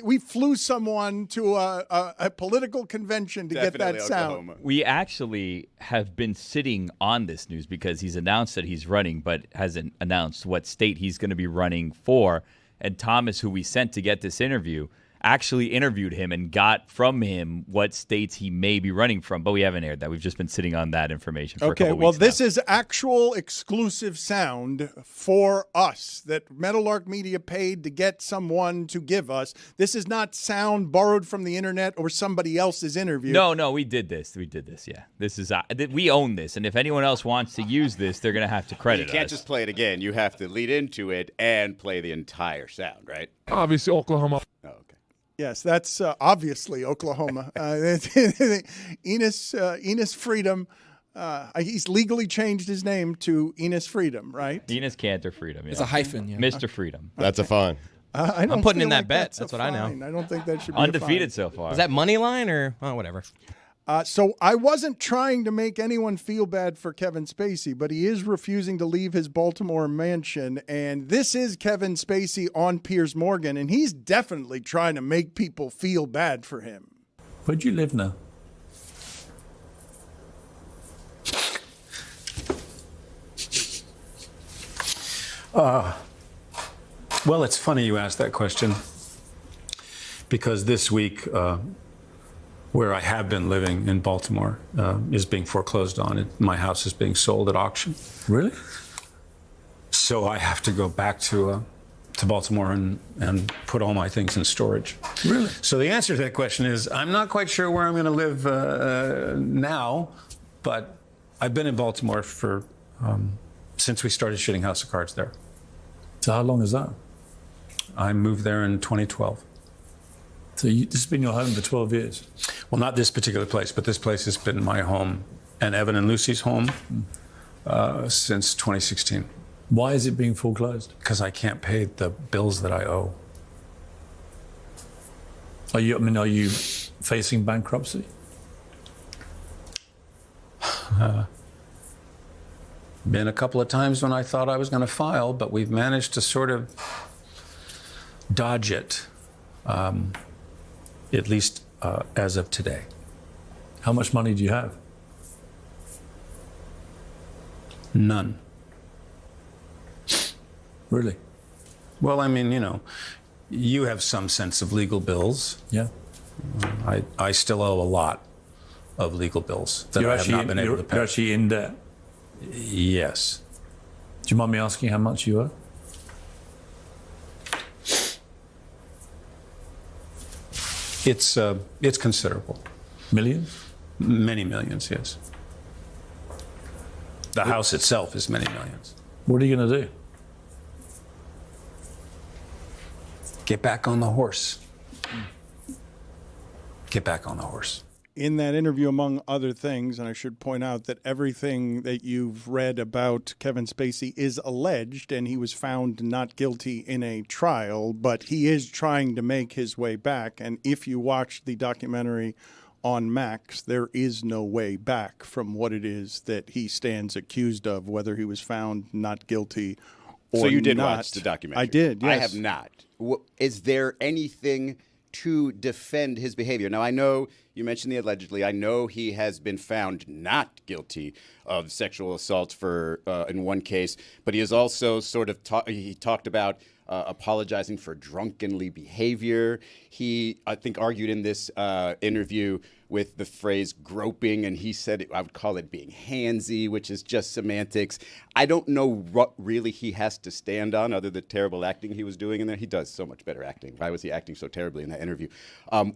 We flew someone to a political convention to Definitely get that Oklahoma. sound. We actually have been sitting on this news because he's announced that he's running, but hasn't announced what state he's going to be running for. And Thomas, who we sent to get this interview, actually interviewed him and got from him what states he may be running from, but we haven't aired that. We've just been sitting on that information for a couple well, weeks this now. is actual exclusive sound for us that Meadowlark Media paid to get someone to give us. This is not sound borrowed from the internet or somebody else's interview. No, we did this. Yeah. This is we own this, and if anyone else wants to use this, they're going to have to credit us. You can't just play it again. You have to lead into it and play the entire sound, right? Obviously, Oklahoma. Oh, okay. Yes, that's obviously Oklahoma. Enos Freedom. He's legally changed his name to Enos Freedom, right? Enos Cantor Freedom. Yeah. It's a hyphen. Yeah. Mr. Freedom. That's a fine. I'm putting in that bet. That's what I know. I don't think that should be Undefeated a so far. Is that money line or whatever? So I wasn't trying to make anyone feel bad for Kevin Spacey, but he is refusing to leave his Baltimore mansion. And this is Kevin Spacey on Piers Morgan, and he's definitely trying to make people feel bad for him. Where do you live now? Well, it's funny you asked that question, because this week, where I have been living in Baltimore is being foreclosed on. My house is being sold at auction. Really? So I have to go back to Baltimore and put all my things in storage. Really? So the answer to that question is I'm not quite sure where I'm going to live now, but I've been in Baltimore for since we started shooting House of Cards there. So how long is that? I moved there in 2012. So this has been your home for 12 years? Well, not this particular place, but this place has been my home and Evan and Lucy's home since 2016. Why is it being foreclosed? Because I can't pay the bills that I owe. Are you facing bankruptcy? Been a couple of times when I thought I was going to file, but we've managed to sort of dodge it. At least as of today. How much money do you have? None. Really? Well, I mean, you have some sense of legal bills. Yeah. I still owe a lot of legal bills that I have not been able to pay. You're actually in debt? Yes. Do you mind me asking how much you owe? It's considerable. Millions? Many millions, yes. The house itself is many millions. What are you going to do? Get back on the horse. Get back on the horse. In that interview, among other things, and I should point out that everything that you've read about Kevin Spacey is alleged, and he was found not guilty in a trial, but he is trying to make his way back. And if you watch the documentary on Max, there is no way back from what it is that he stands accused of, whether he was found not guilty or not. So you did watch the documentary? I did, yes. I have not. Is there anything to defend his behavior? Now, I know you mentioned the allegedly. I know he has been found not guilty of sexual assault for in one case, but he has also sort of talked about apologizing for drunkenly behavior. He, I think, argued in this interview with the phrase groping, and he said I would call it being handsy, which is just semantics. I don't know what really he has to stand on other than the terrible acting he was doing in there. He does so much better acting. Why was he acting so terribly in that interview?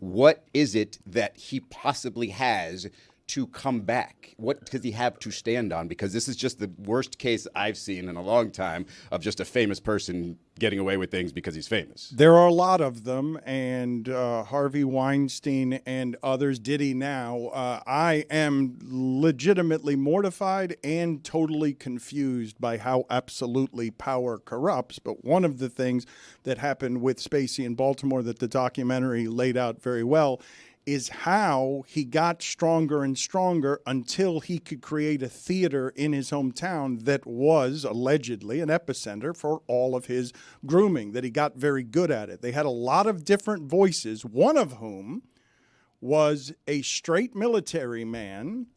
What is it that he possibly has to come back? What does he have to stand on? Because this is just the worst case I've seen in a long time of just a famous person getting away with things because he's famous. There are a lot of them, and Harvey Weinstein and others, Diddy now. I am legitimately mortified and totally confused by how absolutely power corrupts. But one of the things that happened with Spacey in Baltimore that the documentary laid out very well is how he got stronger and stronger until he could create a theater in his hometown that was allegedly an epicenter for all of his grooming, that he got very good at it. They had a lot of different voices, one of whom was a straight military man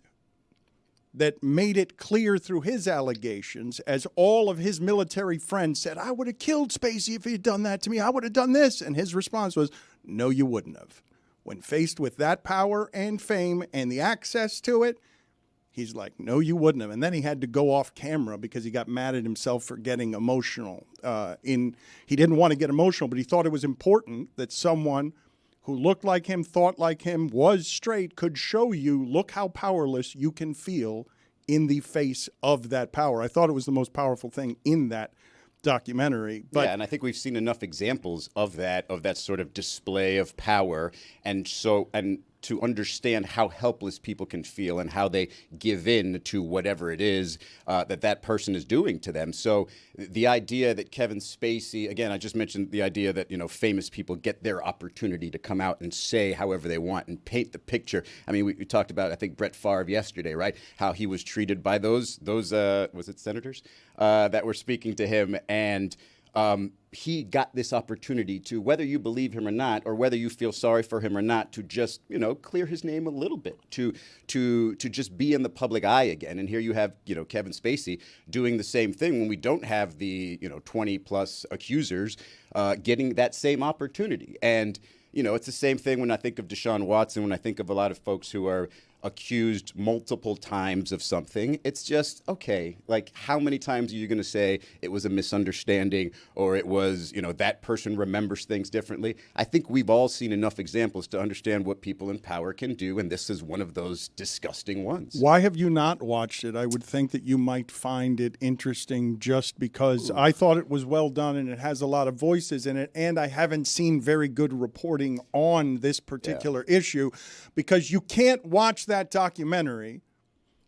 that made it clear through his allegations, as all of his military friends said, I would have killed Spacey if he had done that to me. I would have done this. And his response was, no, you wouldn't have. When faced with that power and fame and the access to it, he's like, no, you wouldn't have. And then he had to go off camera because he got mad at himself for getting emotional. He didn't want to get emotional, but he thought it was important that someone who looked like him, thought like him, was straight, could show you, look how powerless you can feel in the face of that power. I thought it was the most powerful thing in that documentary. But yeah, and I think we've seen enough examples of that sort of display of power, and to understand how helpless people can feel and how they give in to whatever it is that person is doing to them. So the idea that Kevin Spacey, again, I just mentioned the idea that, famous people get their opportunity to come out and say however they want and paint the picture. I mean, we talked about, I think, Brett Farve yesterday, right? How he was treated by those was it senators that were speaking to him, and he got this opportunity to, whether you believe him or not, or whether you feel sorry for him or not, to just, clear his name a little bit, to just be in the public eye again. And here you have, Kevin Spacey doing the same thing when we don't have the, 20 plus accusers getting that same opportunity. And, it's the same thing when I think of Deshaun Watson, when I think of a lot of folks who are accused multiple times of something. It's just, okay, like, how many times are you going to say it was a misunderstanding, or it was, that person remembers things differently? I think we've all seen enough examples to understand what people in power can do, and this is one of those disgusting ones. Why have you not watched it? I would think that you might find it interesting just because I thought it was well done and it has a lot of voices in it, and I haven't seen very good reporting on this particular issue, because you can't watch that documentary,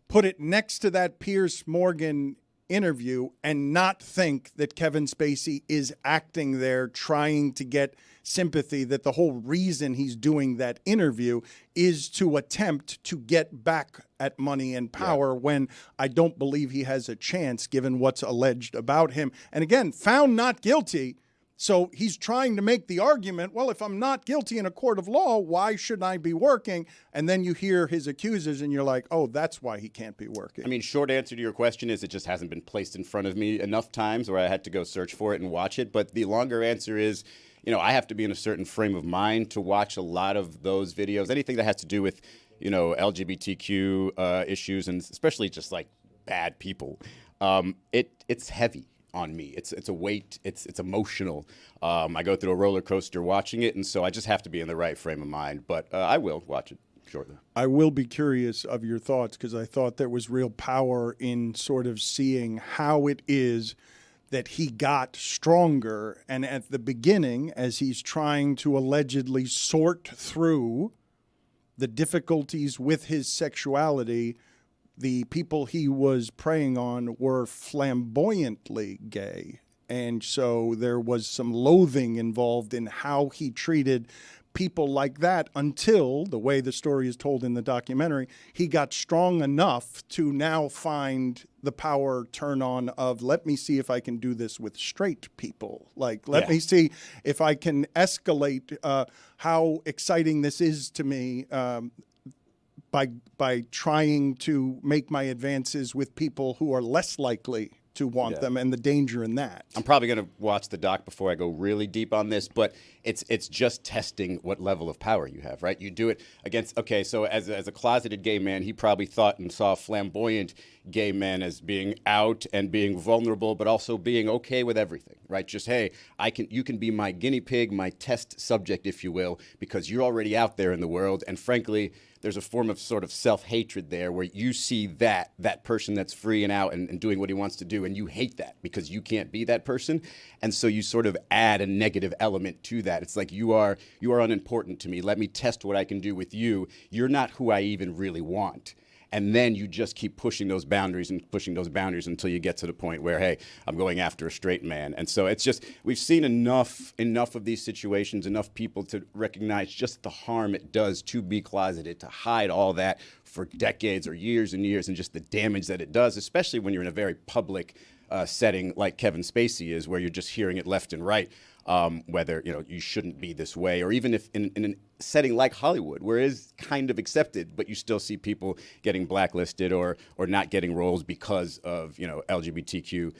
put it next to that Piers Morgan interview, and not think that Kevin Spacey is acting there trying to get sympathy, that the whole reason he's doing that interview is to attempt to get back at money and power, when I don't believe he has a chance given what's alleged about him. And again, found not guilty. So he's trying to make the argument, well, if I'm not guilty in a court of law, why shouldn't I be working? And then you hear his accusers and you're like, oh, that's why he can't be working. I mean, short answer to your question is it just hasn't been placed in front of me enough times where I had to go search for it and watch it. But the longer answer is, I have to be in a certain frame of mind to watch a lot of those videos, anything that has to do with, LGBTQ issues, and especially just like bad people. It's heavy on me. It's a weight. It's emotional. I go through a roller coaster watching it, and so I just have to be in the right frame of mind. But I will watch it shortly. I will be curious of your thoughts, because I thought there was real power in sort of seeing how it is that he got stronger. And at the beginning, as he's trying to allegedly sort through the difficulties with his sexuality, the people he was preying on were flamboyantly gay. And so there was some loathing involved in how he treated people like that until, the way the story is told in the documentary, he got strong enough to now find the power turn on of, let me see if I can do this with straight people. Like, let me see if I can escalate how exciting this is to me by trying to make my advances with people who are less likely to want them, and the danger in that. I'm probably going to watch the doc before I go really deep on this, but it's just testing what level of power you have, right? You do it against, okay, so as a closeted gay man, he probably thought and saw flamboyant gay men as being out and being vulnerable, but also being okay with everything, right? Just, hey, you can be my guinea pig, my test subject, if you will, because you're already out there in the world, and frankly, there's a form of sort of self-hatred there where you see that person that's free and out and doing what he wants to do, and you hate that because you can't be that person. And so you sort of add a negative element to that. It's like, you are unimportant to me. Let me test what I can do with you. You're not who I even really want. And then you just keep pushing those boundaries until you get to the point where, hey, I'm going after a straight man. And so it's just, we've seen enough of these situations, enough people to recognize just the harm it does to be closeted, to hide all that for decades or years and years, and just the damage that it does, especially when you're in a very public setting like Kevin Spacey is, where you're just hearing it left and right. Whether you shouldn't be this way, or even if in a setting like Hollywood, where it is kind of accepted, but you still see people getting blacklisted or not getting roles because of LGBTQ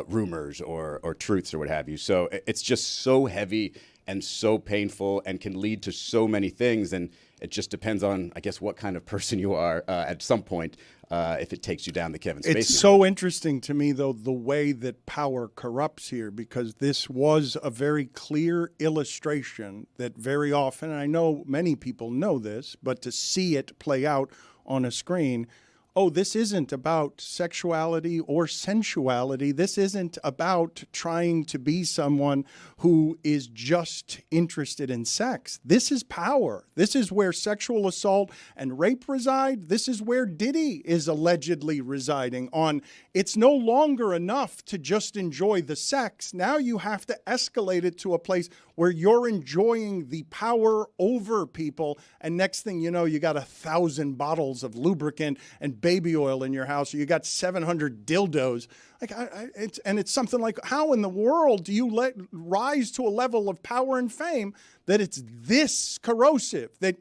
rumors or truths or what have you. So it's just so heavy and so painful and can lead to so many things. And it just depends on, I guess, what kind of person you are at some point, if it takes you down the Kevin Spacey. It's so interesting to me, though, the way that power corrupts here, because this was a very clear illustration that very often, and I know many people know this, but to see it play out on a screen, oh, this isn't about sexuality or sensuality. This isn't about trying to be someone who is just interested in sex. This is power. This is where sexual assault and rape reside. This is where Diddy is allegedly residing on. It's no longer enough to just enjoy the sex. Now you have to escalate it to a place where you're enjoying the power over people. And next thing you know, you got 1,000 bottles of lubricant and baby oil in your house, or you got 700 dildos. Like, it's something like, how in the world do you rise to a level of power and fame that it's this corrosive, that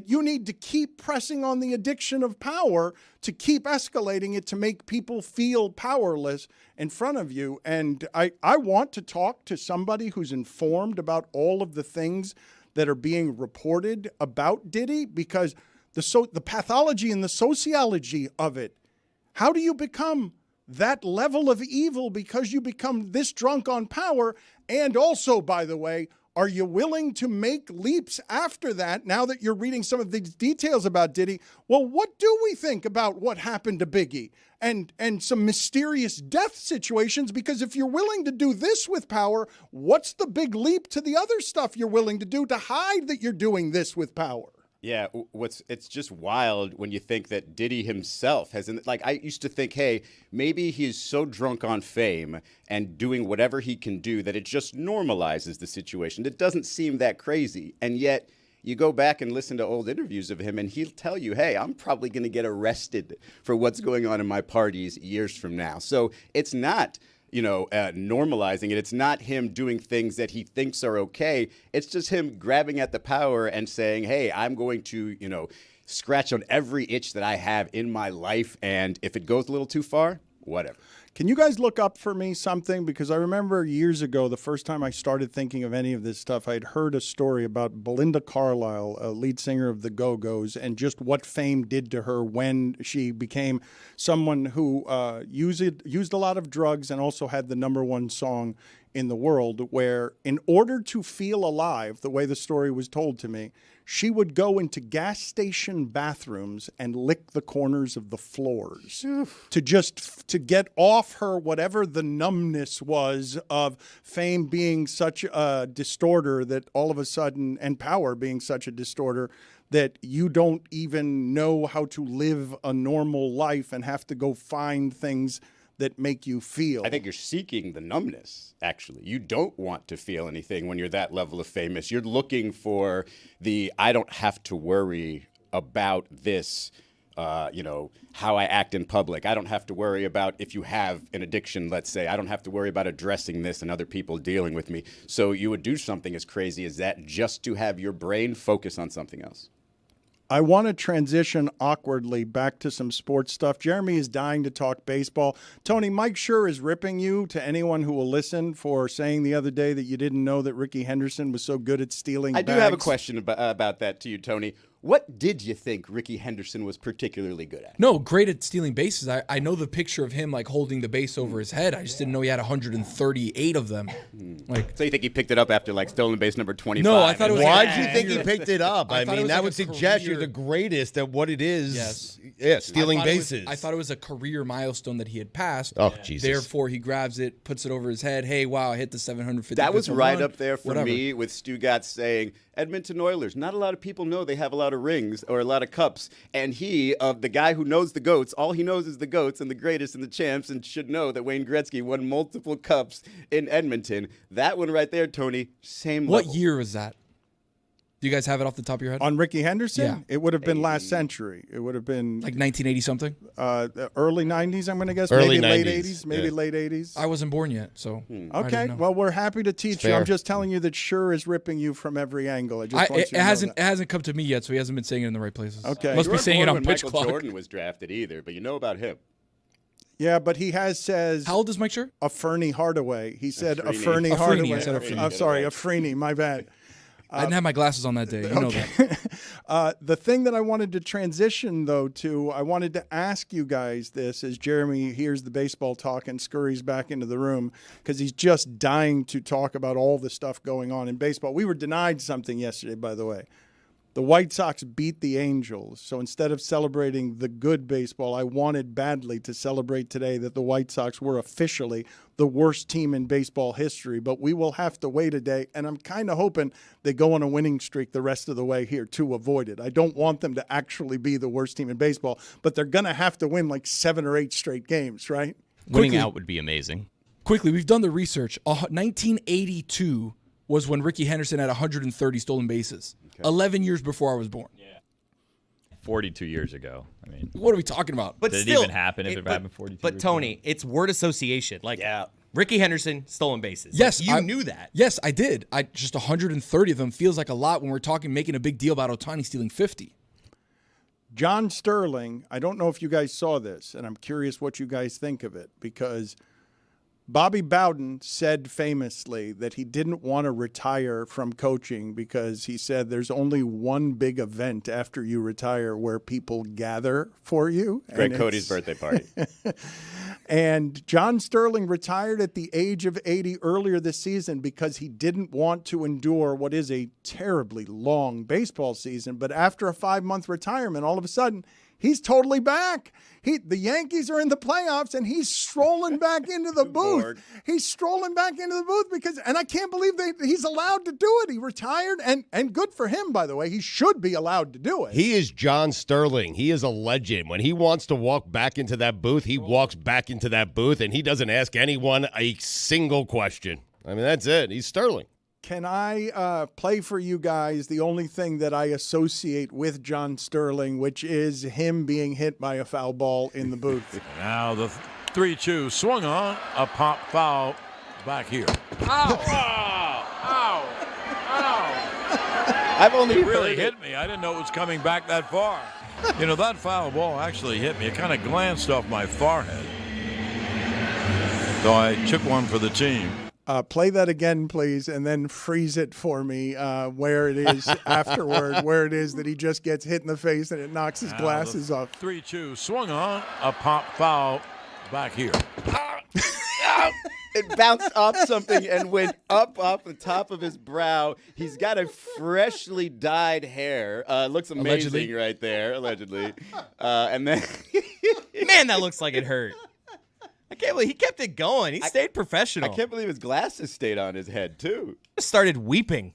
you need to keep pressing on the addiction of power to keep escalating it to make people feel powerless in front of you? And I want to talk to somebody who's informed about all of the things that are being reported about Diddy, because the pathology and the sociology of it, how do you become that level of evil because you become this drunk on power? And also, by the way, are you willing to make leaps after that now that you're reading some of these details about Diddy? Well, what do we think about what happened to Biggie and some mysterious death situations? Because if you're willing to do this with power, what's the big leap to the other stuff you're willing to do to hide that you're doing this with power? Yeah, it's just wild when you think that Diddy himself I used to think, hey, maybe he's so drunk on fame and doing whatever he can do that it just normalizes the situation. It doesn't seem that crazy. And yet you go back and listen to old interviews of him and he'll tell you, hey, I'm probably going to get arrested for what's going on in my parties years from now. So it's not normalizing it. It's not him doing things that he thinks are okay. It's just him grabbing at the power and saying, hey, I'm going to, scratch on every itch that I have in my life. And if it goes a little too far, whatever. Can you guys look up for me something? Because I remember years ago, the first time I started thinking of any of this stuff, I'd heard a story about Belinda Carlisle, a lead singer of the Go-Go's, and just what fame did to her when she became someone who used a lot of drugs and also had the #1 song in the world, where in order to feel alive, the way the story was told to me, she would go into gas station bathrooms and lick the corners of the floors to get off her whatever the numbness was of fame being such a distorter that all of a sudden, and power being such a distorter, that you don't even know how to live a normal life and have to go find things that make you feel. I think you're seeking the numbness, actually. You don't want to feel anything when you're that level of famous. You're looking for the, I don't have to worry about this, how I act in public. I don't have to worry about if you have an addiction, let's say. I don't have to worry about addressing this and other people dealing with me. So you would do something as crazy as that just to have your brain focus on something else. I want to transition awkwardly back to some sports stuff. Jeremy is dying to talk baseball. Tony, Mike Schur is ripping you to anyone who will listen for saying the other day that you didn't know that Ricky Henderson was so good at stealing bags. I do have a question about that to you, Tony. What did you think Ricky Henderson was particularly good at? No, great at stealing bases. I know the picture of him like holding the base over his head. I just didn't know he had 138 of them. So you think he picked it up after like stolen base number 25? No, I thought it was. Why'd you think he picked it up? I mean, that would suggest career... you're the greatest at what it is. Yes. Yeah, stealing bases. I thought it was a career milestone that he had passed. Oh, Jesus. Therefore, he grabs it, puts it over his head. Hey, wow, I hit the 750. That was right up there for me with Stugotz saying, Edmonton Oilers, not a lot of people know they have a lot of rings or a lot of cups. And he, the guy who knows the GOATs, all he knows is the GOATs and the greatest and the champs, and should know that Wayne Gretzky won multiple cups in Edmonton. That one right there, Tony, same level. What year was that? Do you guys have it off the top of your head? On Ricky Henderson? Yeah. It would have been last century. It would have been... Like 1980-something? Early 90s, I'm going to guess. Early maybe 90s. late 80s. Maybe late 80s. I wasn't born yet, so... Okay, well, we're happy to teach you. I'm just telling you that Schur is ripping you from every angle. It hasn't come to me yet, so he hasn't been saying it in the right places. Okay. Must be saying it on pitch Michael clock. Jordan was drafted either, but you know about him. Yeah, but he says... How old is Mike Schur? A Fernie Hardaway. He said a Freeney. Fernie A Freeney Hardaway. instead of Freeney. I'm sorry, a Freeney. My bad. I didn't have my glasses on that day. You know that. The thing that I wanted to transition, though, to, I wanted to ask you guys this as Jeremy hears the baseball talk and scurries back into the room because he's just dying to talk about all the stuff going on in baseball. We were denied something yesterday, by the way. The White Sox beat the Angels. So instead of celebrating the good baseball, I wanted badly to celebrate today that the White Sox were officially the worst team in baseball history. But we will have to wait a day, and I'm kind of hoping they go on a winning streak the rest of the way here to avoid it. I don't want them to actually be the worst team in baseball, but they're going to have to win like 7 or 8 straight games, right? Winning out would be amazing. Quickly, we've done the research. 1982 was when Ricky Henderson had 130 stolen bases. 11 years before I was born. Yeah. 42 years ago. I mean, what are we talking about? But did still, it even happen if it happened 42 years But Tony, ago? it's word association. Like, Ricky Henderson, stolen bases. Yes, you knew that. Yes, I did. Just 130 of them feels like a lot when we're making a big deal about Ohtani stealing 50. John Sterling, I don't know if you guys saw this, and I'm curious what you guys think of it, because Bobby Bowden said famously that he didn't want to retire from coaching because he said there's only one big event after you retire where people gather for you. Greg Cody's birthday party. And John Sterling retired at the age of 80 earlier this season because he didn't want to endure what is a terribly long baseball season. But after a 5-month retirement, all of a sudden, he's totally back. The Yankees are in the playoffs, and he's strolling back into the booth. He's strolling back into the booth and I can't believe he's allowed to do it. He retired, and good for him, by the way. He should be allowed to do it. He is John Sterling. He is a legend. When he wants to walk back into that booth, he walks back into that booth, and he doesn't ask anyone a single question. I mean, that's it. He's Sterling. Can I play for you guys the only thing that I associate with John Sterling, which is him being hit by a foul ball in the booth? Now the 3-2 swung on, a pop foul back here. Ow! Ow! Ow! I've only really hit me. I didn't know it was coming back that far. You know, that foul ball actually hit me. It kind of glanced off my forehead. So I took one for the team. Play that again, please, and then freeze it for me where it is afterward, where it is that he just gets hit in the face and it knocks his glasses off. 3-2 swung on, a pop foul back here. It bounced off something and went up off the top of his brow. He's got a freshly dyed hair. Looks amazing Allegedly. right there, allegedly. And then Man, that looks like it hurt. I can't believe he kept it going. He stayed professional. I can't believe his glasses stayed on his head too. Started weeping.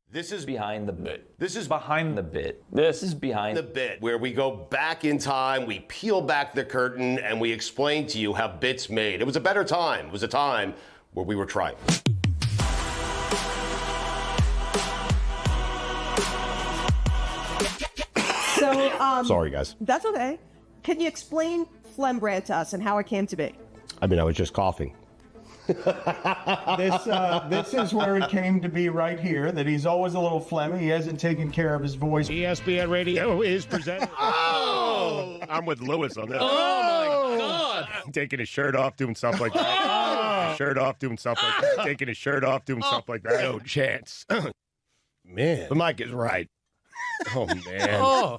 This is behind the bit. This is behind the bit. This is behind the bit, where we go back in time, we peel back the curtain, and we explain to you how bits made. It was a better time. It was a time where we were trying. So, Sorry, guys. That's okay. Can you explain Phlegmbrandt to us and how it came to be? I mean, I was just coughing. This is where it came to be right here, that he's always a little phlegmy. He hasn't taken care of his voice. ESPN Radio is presented. Oh! I'm with Lewis on this. Oh, my God. Taking his shirt off, doing stuff like that. Shirt off, doing stuff like that. Taking his shirt off, doing stuff like that. No chance. Man. The mic is right. Oh, man.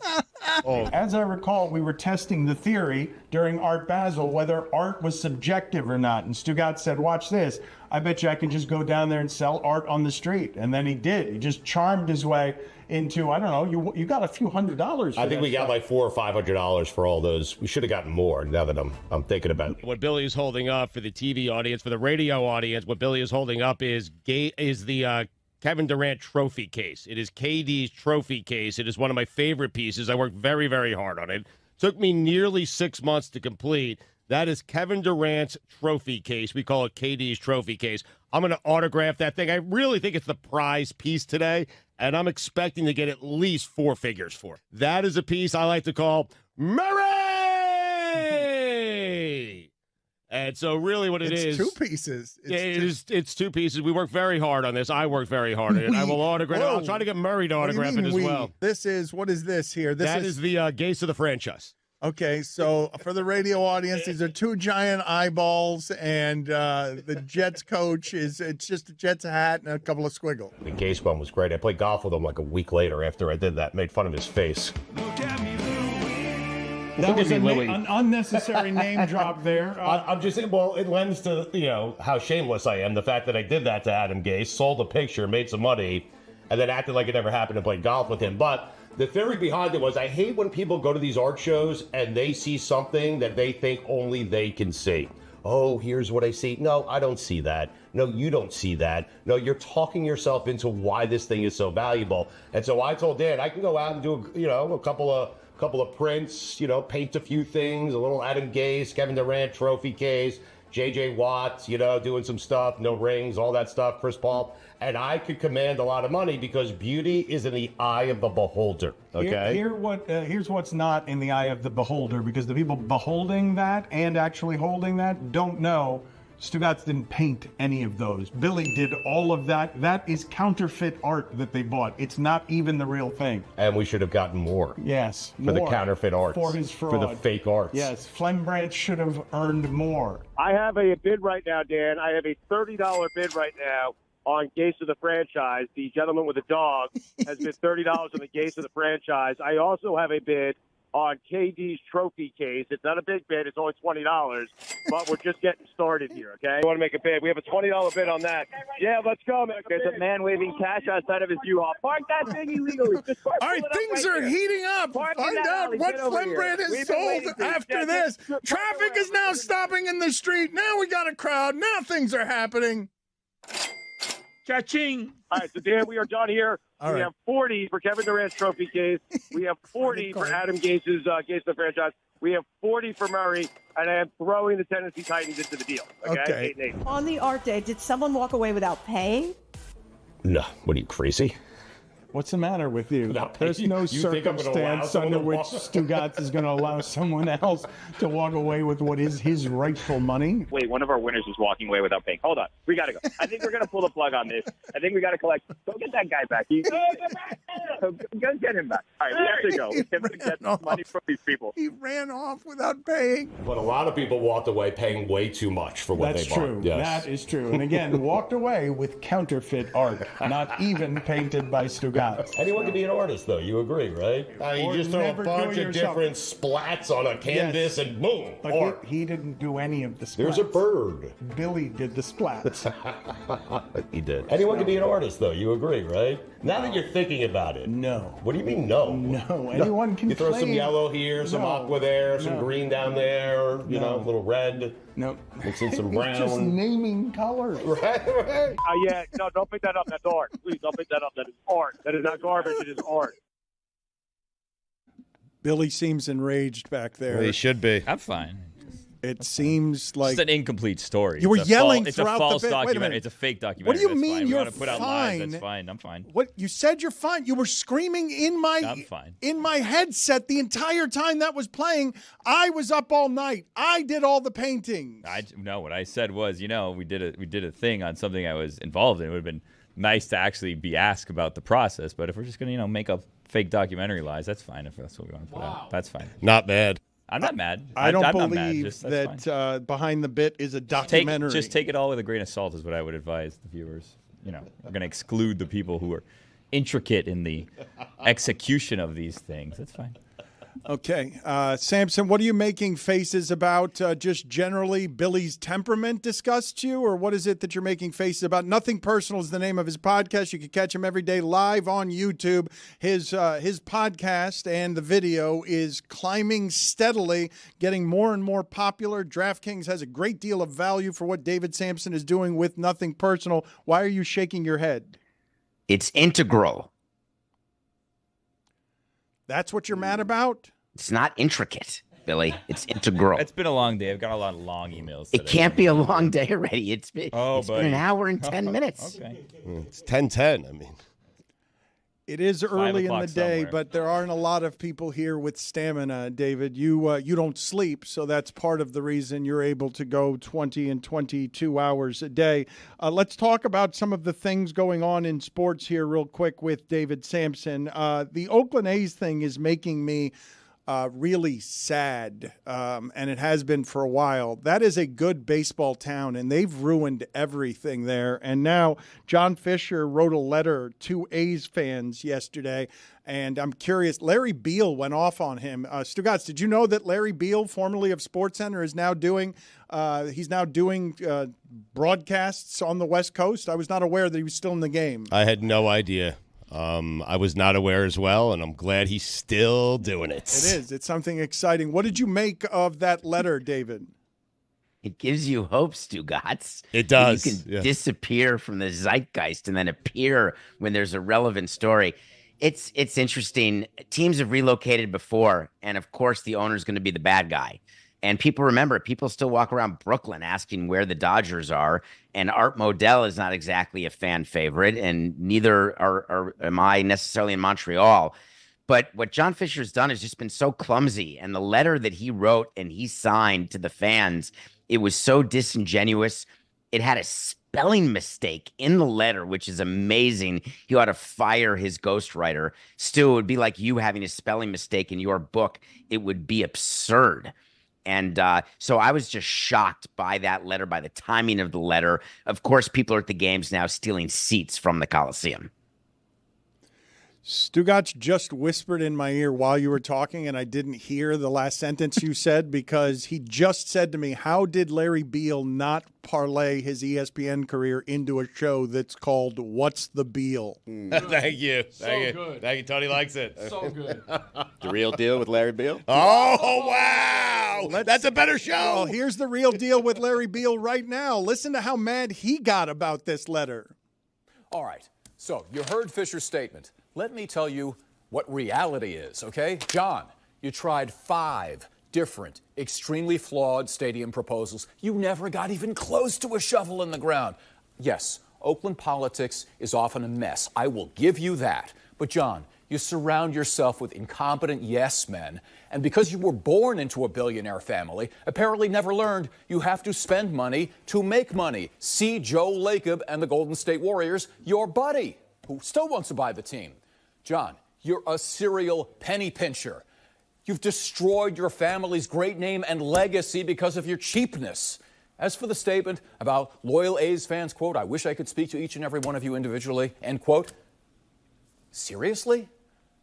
As I recall, we were testing the theory during Art Basel whether art was subjective or not. And Stugotz said, watch this. I bet you I can just go down there and sell art on the street. And then he did. He just charmed his way into, I don't know, you got a few $100s for I think we got stuff. like $400 or $500 for all those. We should have gotten more now that I'm thinking about it. What Billy is holding up for the TV audience, for the radio audience, what Billy is holding up is the Kevin Durant trophy case. It is KD's trophy case. It is one of my favorite pieces. I worked very, very hard on it. Took me nearly 6 months to complete. That is Kevin Durant's trophy case. We call it KD's trophy case. I'm going to autograph that thing. I really think it's the prize piece today, and I'm expecting to get at least 4 figures for it. That is a piece I like to call Murray! And so really what It's is... two pieces. It's 2 pieces. We worked very hard on this. I worked very hard on it. I will autograph it. I'll try to get Murray to autograph it as well. What is this here? That is the Gates of the franchise. Okay, so for the radio audience, these are 2 giant eyeballs, and the Jets coach it's just a Jets hat and a couple of squiggles. The Gase one was great. I played golf with him like a week later after I did that. Made fun of his face. That was an unnecessary name drop there. I'm just saying, well, it lends to, how shameless I am. The fact that I did that to Adam Gase, sold a picture, made some money, and then acted like it never happened and played golf with him. But the theory behind it was I hate when people go to these art shows and they see something that they think only they can see. Oh, here's what I see. No, I don't see that. No, you don't see that. No, you're talking yourself into why this thing is so valuable. And so I told Dan, I can go out and do, a couple of prints, paint a few things, a little Adam Gase, Kevin Durant trophy case, J.J. Watt, doing some stuff, no rings, all that stuff, Chris Paul. And I could command a lot of money because beauty is in the eye of the beholder, okay? Here's what's not in the eye of the beholder, because the people beholding that and actually holding that don't know Stugotz didn't paint any of those. Billy did all of that. That is counterfeit art that they bought. It's not even the real thing. And we should have gotten more. Yes, For the counterfeit arts. For his fraud. For the fake arts. Yes, Phlegmbrandt should have earned more. I have a bid right now, Dan. I have a $30 bid right now on Gase of the franchise. The gentleman with the dog has bid $30 on the Gase of the franchise. I also have a bid on KD's trophy case. It's not a big bid. It's only $20, but we're just getting started here, okay? I want to make a bid. We have a $20 bid on that. Yeah, let's go, man. There's a man waving cash outside of his U-Haul. Park that thing illegally. Just park All right, things are heating up. Find out what Phlegmbrandt has sold after this. Traffic is now stopping in the street. Now we got a crowd. Now things are happening. Cha-ching. All right, so Dan, we are done here. We have 40 for Kevin Durant's trophy case. We have 40 for Adam Gase's Gase of the franchise. We have 40 for Murray, and I am throwing the Tennessee Titans into the deal. Okay. 8-8. On the art day, did someone walk away without paying? No, what are you, crazy? What's the matter with you? There's You no think I'm gonna allow circumstance someone under to which walk- Stugotz is going to allow someone else to walk away with what is his rightful money. Wait, one of our winners is walking away without paying. Hold on. We got to go. I think we're going to pull the plug on this. I think we got to collect. Go get that guy back. Go get him back. All right, we have to go. We have to get money from these people. He ran off without paying. But a lot of people walked away paying way too much for what That's they bought. true. Yes. That is true. And again, walked away with counterfeit art, not even painted by Stugotz. Stugotz. Anyone can be an artist, though. You agree, right? You just throw a never bunch do it of yourself. different splats on a canvas and boom, But art. he didn't do any of the splats. There's a bird. Billy did the splats. He did. Anyone can be an artist, though. You agree, right? Now that you're thinking about it. No. What do you mean, no? No. Anyone can You throw some claim- yellow here, some No. aqua there, some No. green down there, you know, a little red. No. Mix in some He's brown. just naming colors. Right. Yeah, no, don't pick that up. That's art. Please don't pick that up. That is art. That is not garbage. It is art. Billy seems enraged back there. Well, he should be. I'm fine. It seems like It's an incomplete story. You were It's a yelling it's throughout a false the bit. Wait a documentary. minute. It's a fake documentary. What do you That's mean fine. We you're want to put out lies. fine? That's fine. I'm fine. What you said you're fine. You were screaming in I'm fine. my headset the entire time that was playing. I was up all night. I did all the painting. No, what I said was, we did a thing on something I was involved in. It would have been nice to actually be asked about the process. But if we're just gonna, make up fake documentary lies, that's fine. If that's what we want to put out, that's fine. Not bad. I'm not mad. I don't I'm not mad. believe Just, that's fine. that Behind the Bit is a documentary. Just take it all with a grain of salt is what I would advise the viewers. We're going to exclude the people who are intricate in the execution of these things. That's fine. Okay. Samson, what are you making faces about? Just generally Billy's temperament disgusts you, or what is it that you're making faces about? Nothing Personal is the name of his podcast. You can catch him every day live on YouTube. His podcast and the video is climbing steadily, getting more and more popular. DraftKings has a great deal of value for what David Samson is doing with Nothing Personal. Why are you shaking your head? It's integral. That's what you're mad about? It's not intricate, Billy. It's integral. It's been a long day. I've got a lot of long emails today. It can't be a long day already. It's been buddy. an hour and 10 minutes. Okay. It's 10:10. I mean, It is early in the o'clock day, somewhere. but there aren't a lot of people here with stamina, David. You don't sleep, so that's part of the reason you're able to go 20 and 22 hours a day. Let's talk about some of the things going on in sports here real quick with David Samson. The Oakland A's thing is making me really sad, and it has been for a while. That is a good baseball town, and they've ruined everything there. And now John Fisher wrote a letter to A's fans yesterday, and I'm curious. Larry Beal went off on him. Stugotz, did you know that Larry Beal, formerly of SportsCenter, is now doing broadcasts on the West Coast? I was not aware that he was still in the game. I had no idea. I was not aware as well, and I'm glad he's still doing it. It is. It's something exciting. What did you make of that letter, David? It gives you hope, Stugotz. It does. You can yeah. disappear from the zeitgeist and then appear when there's a relevant story. It's interesting. Teams have relocated before, and of course the owner's going to be the bad guy. And people remember, people still walk around Brooklyn asking where the Dodgers are. And Art Modell is not exactly a fan favorite, and neither am I necessarily in Montreal. But what John Fisher's done has just been so clumsy. And the letter that he wrote and he signed to the fans, it was so disingenuous. It had a spelling mistake in the letter, which is amazing. He ought to fire his ghostwriter. Stu, it would be like you having a spelling mistake in your book. It would be absurd. And so I was just shocked by that letter, by the timing of the letter. Of course, people are at the games now stealing seats from the Coliseum. Stugotz just whispered in my ear while you were talking, and I didn't hear the last sentence you said because he just said to me, how did Larry Beal not parlay his ESPN career into a show that's called What's the Beal? Thank you. Thank you. good. Thank you. Tony likes it. So good. The Real Deal with Larry Beal? Oh, wow. That's a better show. Well, here's the real deal with Larry Beal right now. Listen to how mad he got about this letter. All right. So you heard Fisher's statement. Let me tell you what reality is, okay? John, you tried 5 different, extremely flawed stadium proposals. You never got even close to a shovel in the ground. Yes, Oakland politics is often a mess. I will give you that. But John, you surround yourself with incompetent yes men, and because you were born into a billionaire family, apparently never learned you have to spend money to make money. See Joe Lacob and the Golden State Warriors, your buddy, who still wants to buy the team. John, you're a serial penny pincher. You've destroyed your family's great name and legacy because of your cheapness. As for the statement about loyal A's fans, quote, I wish I could speak to each and every one of you individually, end quote, Seriously?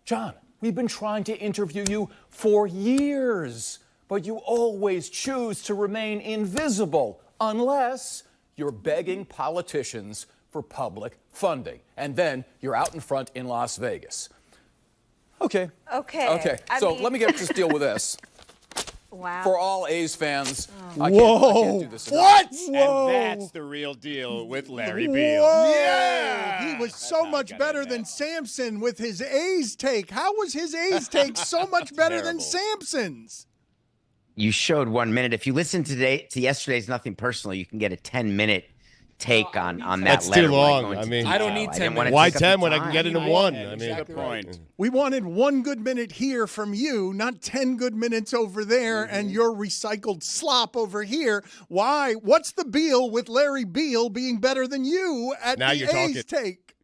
John, we've been trying to interview you for years, but you always choose to remain invisible unless you're begging politicians for public funding. And then you're out in front in Las Vegas. Okay. Okay. So let me just deal with this. Wow. For all A's fans, I Whoa. can't do this enough. What? And that's the real deal with Larry Beal. Yeah. He was so much better than Samson with his A's take. How was his A's take so much better than Samson's? You showed 1 minute. If you listen to yesterday's Nothing Personal, you can get a 10-minute take on that That's letter. too long. I mean, I don't need 10 minutes. Why 10 when I can get it in one? I mean, Good point. We wanted 1 good minute here from you, not 10 good minutes over there and your recycled slop over here. Why? What's the deal with Larry Beal being better than you at Now the you're talking. A's take?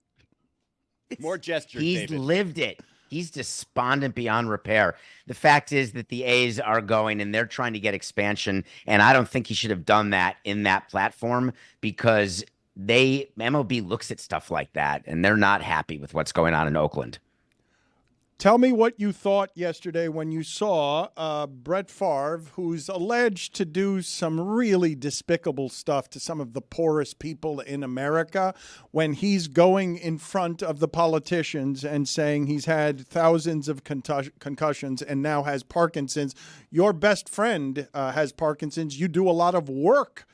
More gestures, He's David. lived it. He's despondent beyond repair. The fact is that the A's are going and they're trying to get expansion, and I don't think he should have done that in that platform because MLB looks at stuff like that, and they're not happy with what's going on in Oakland. Tell me what you thought yesterday when you saw Brett Farve, who's alleged to do some really despicable stuff to some of the poorest people in America, when he's going in front of the politicians and saying he's had thousands of concussions and now has Parkinson's. Your best friend has Parkinson's. You do a lot of work.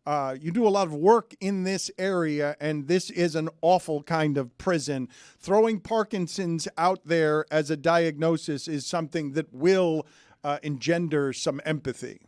You do a lot of work in this area, and this is an awful kind of prison. Throwing Parkinson's out there as a diagnosis is something that will engender some empathy.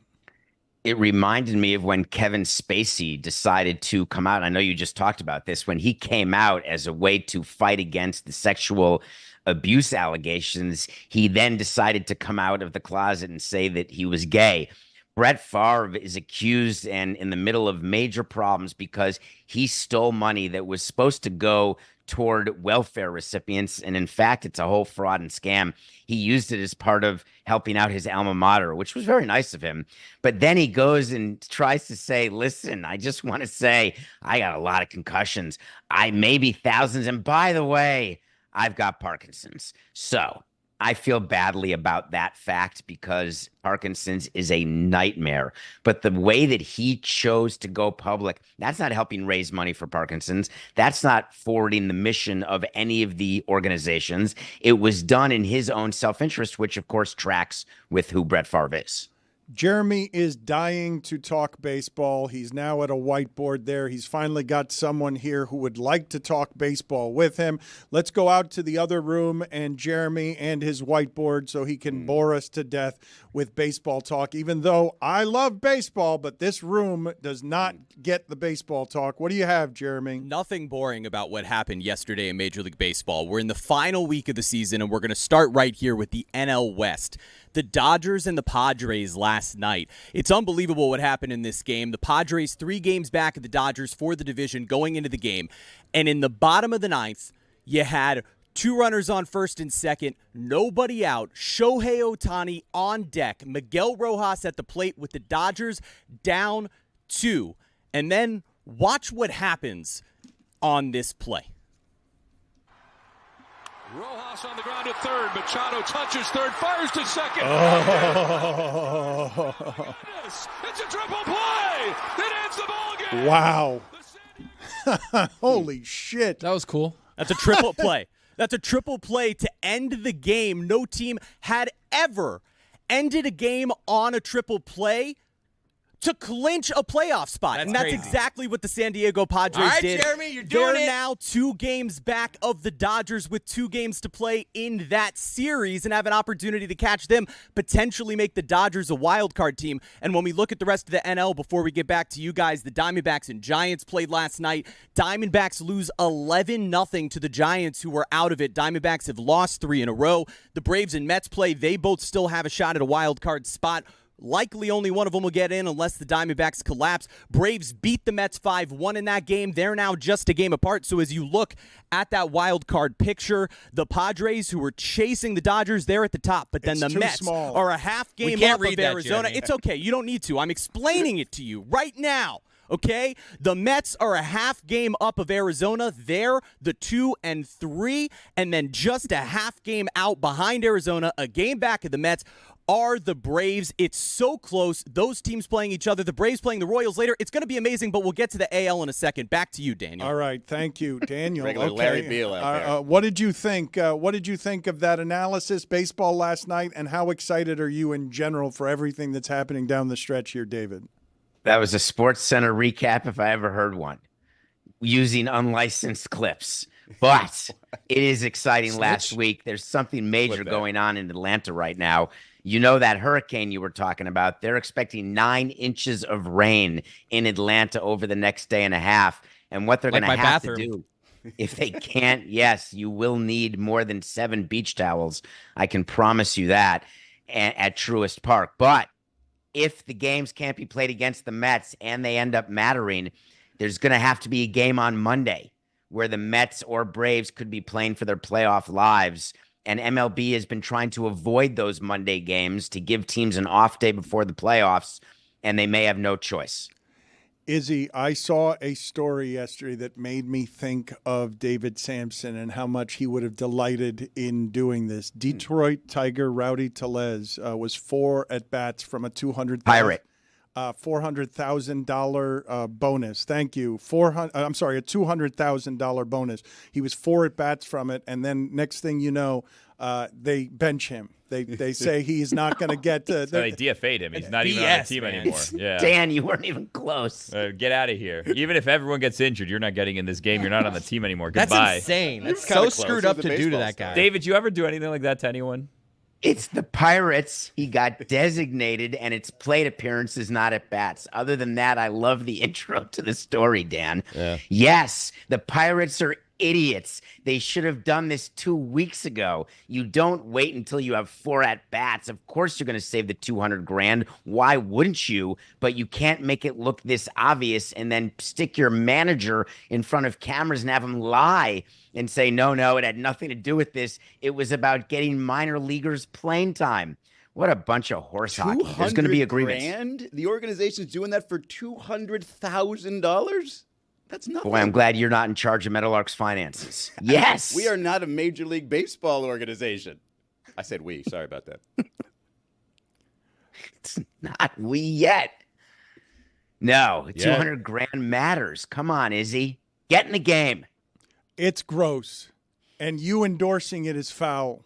It reminded me of when Kevin Spacey decided to come out. I know you just talked about this. When he came out as a way to fight against the sexual abuse allegations, he then decided to come out of the closet and say that he was gay. Brett Farve is accused and in the middle of major problems because he stole money that was supposed to go toward welfare recipients. And in fact, it's a whole fraud and scam. He used it as part of helping out his alma mater, which was very nice of him. But then he goes and tries to say, listen, I just want to say I got a lot of concussions. I maybe thousands. And by the way, I've got Parkinson's. So I feel badly about that fact because Parkinson's is a nightmare. But the way that he chose to go public, that's not helping raise money for Parkinson's. That's not forwarding the mission of any of the organizations. It was done in his own self-interest, which, of course, tracks with who Brett Farve is. Jeremy is dying to talk baseball. He's now at a whiteboard there. He's finally got someone here who would like to talk baseball with him. Let's go out to the other room and Jeremy and his whiteboard so he can bore us to death with baseball talk, even though I love baseball, but this room does not get the baseball talk. What do you have, Jeremy? Nothing boring about what happened yesterday in Major League Baseball. We're in the final week of the season, and we're going to start right here with the NL West. The Dodgers and the Padres last night. It's unbelievable what happened in this game. The Padres 3 games back of the Dodgers for the division going into the game. And in the bottom of the ninth, you had 2 runners on first and second, nobody out. Shohei Ohtani on deck. Miguel Rojas at the plate with the Dodgers down 2. And then watch what happens on this play. Rojas on the ground at third. Machado touches third, fires to second. Oh. It's a triple play. It ends the ball game. Wow. Holy shit. That was cool. That's a triple play. That's a triple play to end the game. No team had ever ended a game on a triple play to clinch a playoff spot. That's crazy. Exactly what the San Diego Padres All right, did. Jeremy, you're doing They're it. now 2 games back of the Dodgers with 2 games to play in that series and have an opportunity to catch them, potentially make the Dodgers a wild card team. And when we look at the rest of the NL, before we get back to you guys, the Diamondbacks and Giants played last night. Diamondbacks lose 11-0 to the Giants, who are out of it. Diamondbacks have lost 3 in a row. The Braves and Mets play. They both still have a shot at a wild card spot. Likely only one of them will get in unless the Diamondbacks collapse. Braves beat the Mets 5-1 in that game. They're now just a game apart. So as you look at that wild card picture, the Padres, who were chasing the Dodgers, they're at the top. But then the Mets are a half game up of Arizona. It's okay. You don't need to. I'm explaining it to you right now. okay? The Mets are a half game up of Arizona. They're the 2 and 3, and then just a half game out behind Arizona, a game back of the Mets, are the Braves. It's so close. Those teams playing each other. The Braves playing the Royals later. It's going to be amazing, but we'll get to the AL in a second. Back to you, Daniel. All right. Thank you, Daniel. Regular Larry Beal out there. What did you think? What did you think of that analysis, baseball last night, and how excited are you in general for everything that's happening down the stretch here, David? That was a Sports Center recap if I ever heard one, using unlicensed clips. But it is exciting. Last week, there's something major going on in Atlanta right now. You know that hurricane you were talking about, they're expecting 9 inches of rain in Atlanta over the next day and a half. And what they're going to have to do, if they can't, yes, you will need more than 7 beach towels. I can promise you that at Truist Park. But if the games can't be played against the Mets and they end up mattering, there's going to have to be a game on Monday where the Mets or Braves could be playing for their playoff lives. And MLB has been trying to avoid those Monday games to give teams an off day before the playoffs, and they may have no choice. Izzy, I saw a story yesterday that made me think of David Samson and how much he would have delighted in doing this. Detroit Tiger Rowdy Tellez was 4 at-bats from a $400,000 bonus. Thank you. a $200,000 bonus. He was 4 at-bats from it, and then next thing you know, they bench him. They say he is not going to get to. So they DFA'd him. He's not even on the team anymore. Yeah. Dan, you weren't even close. Get out of here. Even if everyone gets injured, you're not getting in this game. You're not on the team anymore. Goodbye. That's insane. That's so screwed up to do to that guy. David, you ever do anything like that to anyone? It's the Pirates. He got designated, and it's plate appearances, not at bats. Other than that, I love the intro to the story, Dan. Yeah. Yes, the Pirates are idiots. They should have done this 2 weeks ago. You don't wait until you have 4 at bats. Of course, you're going to save the $200,000. Why wouldn't you? But you can't make it look this obvious and then stick your manager in front of cameras and have him lie and say, no, it had nothing to do with this. It was about getting minor leaguers playing time. What a bunch of horse hockey. There's going to be agreements. The organization's doing that for $200,000? That's nothing. Boy, I'm glad you're not in charge of Meadowlark's finances. Yes. We are not a Major League Baseball organization. I said we. Sorry about that. It's not we yet. No, $200,000 matters. Come on, Izzy. Get in the game. It's gross. And you endorsing it is foul.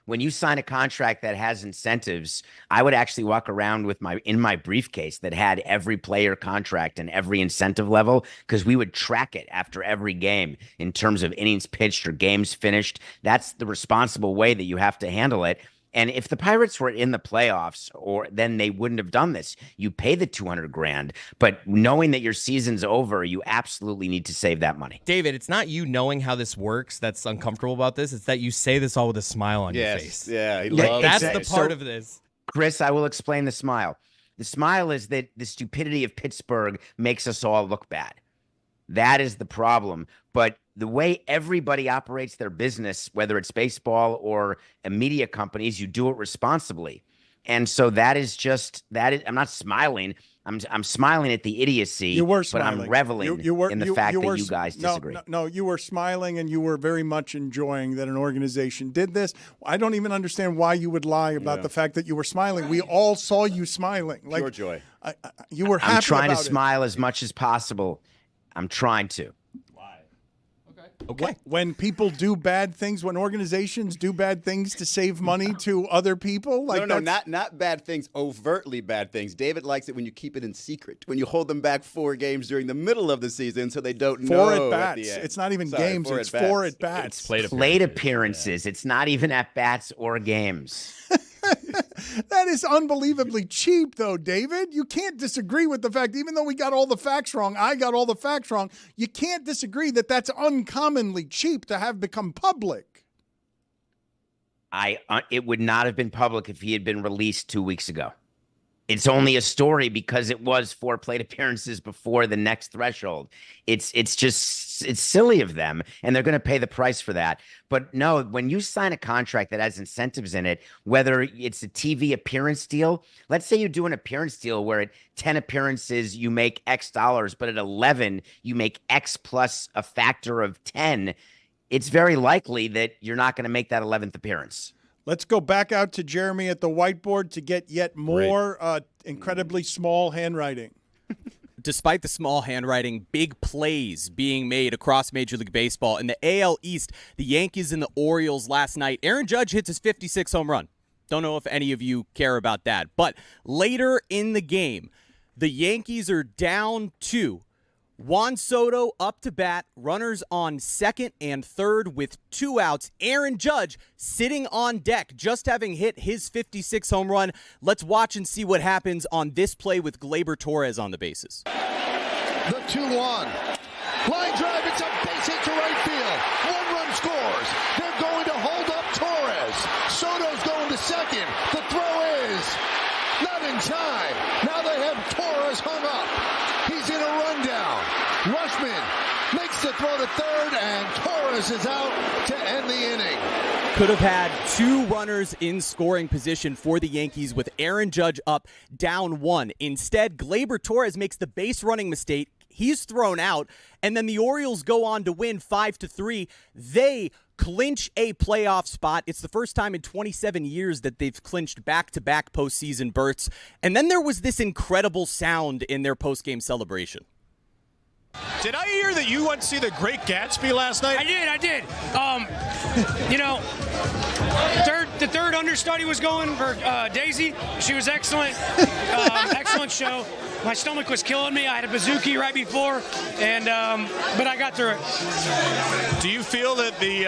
When you sign a contract that has incentives, I would actually walk around with in my briefcase that had every player contract and every incentive level, because we would track it after every game in terms of innings pitched or games finished. That's the responsible way that you have to handle it. And if the Pirates were in the playoffs, then they wouldn't have done this. You pay the $200,000, but knowing that your season's over, you absolutely need to save that money. David, it's not you knowing how this works that's uncomfortable about this. It's that you say this all with a smile on your face. Yeah, he loves that's it. the part of this. Chris, I will explain the smile. The smile is that the stupidity of Pittsburgh makes us all look bad. That is the problem. But the way everybody operates their business, whether it's baseball or media companies, you do it responsibly. And so that is just that. I'm not smiling. I'm smiling at the idiocy. You were smiling. But I'm reveling in the fact that you guys disagree. No, you were smiling and you were very much enjoying that an organization did this. I don't even understand why you would lie about the fact that you were smiling. We all saw you smiling. Like, pure joy. You were happy. I'm trying to about smile as much as possible. I'm trying to. Okay. When people do bad things, when organizations do bad things to save money to other people, like not bad things, overtly bad things. David likes it when you keep it in secret, when you hold them back 4 games during the middle of the season so they don't know. 4 at-bats. It's not even games. It's 4 at-bats. It's plate appearances. It's not even at-bats or games. That is unbelievably cheap, though, David. You can't disagree with the fact, even though we got all the facts wrong, I got all the facts wrong, you can't disagree that that's uncommonly cheap to have become public. It would not have been public if he had been released 2 weeks ago. it's only a story because it was 4 plate appearances before the next threshold. It's silly of them, and they're going to pay the price for that. But no, when you sign a contract that has incentives in it, whether it's a TV appearance deal, let's say you do an appearance deal where at 10 appearances you make X dollars, but at 11 you make X plus a factor of 10, it's very likely that you're not going to make that 11th appearance. Let's go back out to Jeremy at the whiteboard to get yet more incredibly small handwriting. Despite the small handwriting, big plays being made across Major League Baseball. In the AL East, the Yankees and the Orioles last night, Aaron Judge hits his 56th home run. Don't know if any of you care about that. But later in the game, the Yankees are down 2. Juan Soto up to bat, runners on second and third with 2 outs. Aaron Judge sitting on deck, just having hit his 56th home run. Let's watch and see what happens on this play with Gleyber Torres on the bases. The 2-1. Line drive, it's a base hit to right field. 1 run scores. They're going to hold up Torres. Soto's going to second. The throw is not in time. Now they have Torres hung up. He's in a rundown. Rushman makes the throw to third, and Torres is out to end the inning. Could have had 2 runners in scoring position for the Yankees with Aaron Judge up, down 1. Instead, Gleyber Torres makes the base running mistake. He's thrown out, and then the Orioles go on to win 5-3. They clinch a playoff spot. It's the first time in 27 years that they've clinched back-to-back postseason berths. And then there was this incredible sound in their postgame celebration. Did I hear that you went to see The Great Gatsby last night? I did. The third understudy was going for Daisy. She was excellent. Excellent show. My stomach was killing me. I had a bazooki right before, and but I got through it. Do you feel that the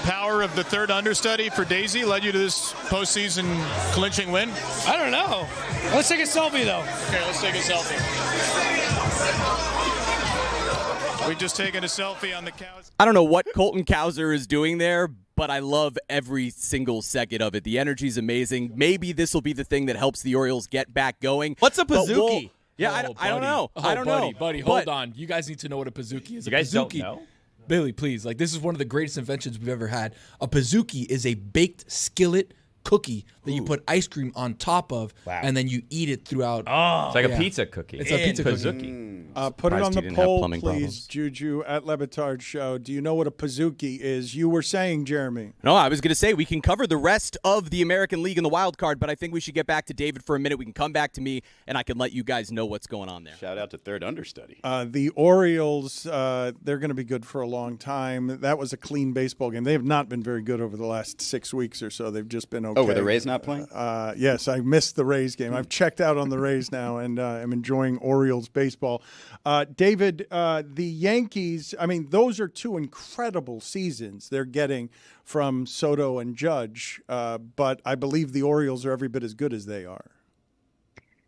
power of the third understudy for Daisy led you to this postseason clinching win? I don't know. Let's take a selfie, though. Okay, let's take a selfie. We've just taken a selfie on the cows. I don't know what Colton Cowser is doing there, but I love every single second of it. The energy's amazing. Maybe this will be the thing that helps the Orioles get back going. What's a bazooki? Yeah, I don't know. I don't know. Buddy, hold on. You guys need to know what a bazooki is. You guys don't know? Billy, please. This is one of the greatest inventions we've ever had. A bazooki is a baked skillet cookie that you put ice cream on top of, and then you eat it throughout. Oh, it's like a pizza cookie. It's a pizza cookie. Put it on the poll, please, Juju at Batard Show. Do you know what a pazooki is? You were saying, Jeremy. No, I was going to say we can cover the rest of the American League and the wild card, but I think we should get back to David for a minute. We can come back to me, and I can let you guys know what's going on there. Shout out to third understudy. The Orioles, they're going to be good for a long time. That was a clean baseball game. They have not been very good over the last 6 weeks or so. They've just been okay. Oh, were the Rays not playing? Yes, I missed the Rays game. I've checked out on the Rays now, and I'm enjoying Orioles baseball. David, the Yankees, I mean, those are 2 incredible seasons they're getting from Soto and Judge, but I believe the Orioles are every bit as good as they are.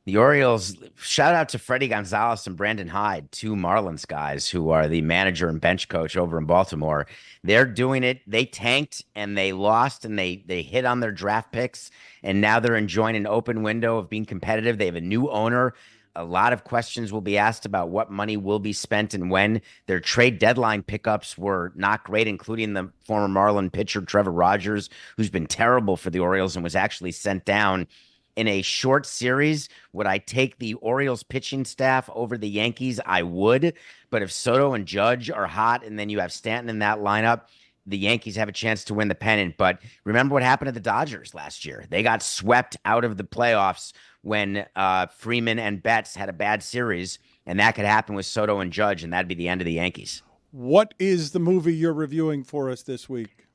The Orioles, shout out to Freddie Gonzalez and Brandon Hyde, 2 Marlins guys who are the manager and bench coach over in Baltimore. They're doing it. They tanked and they lost and they hit on their draft picks, and now they're enjoying an open window of being competitive. They have a new owner. A lot of questions will be asked about what money will be spent and when. Their trade deadline pickups were not great, including the former Marlin pitcher Trevor Rogers, who's been terrible for the Orioles and was actually sent down in a short series. Would I take the Orioles pitching staff over the Yankees? I would. But if Soto and Judge are hot and then you have Stanton in that lineup, the Yankees have a chance to win the pennant. But remember what happened to the Dodgers last year. They got swept out of the playoffs when Freeman and Betts had a bad series, and that could happen with Soto and Judge, and that'd be the end of the Yankees. What is the movie you're reviewing for us this week?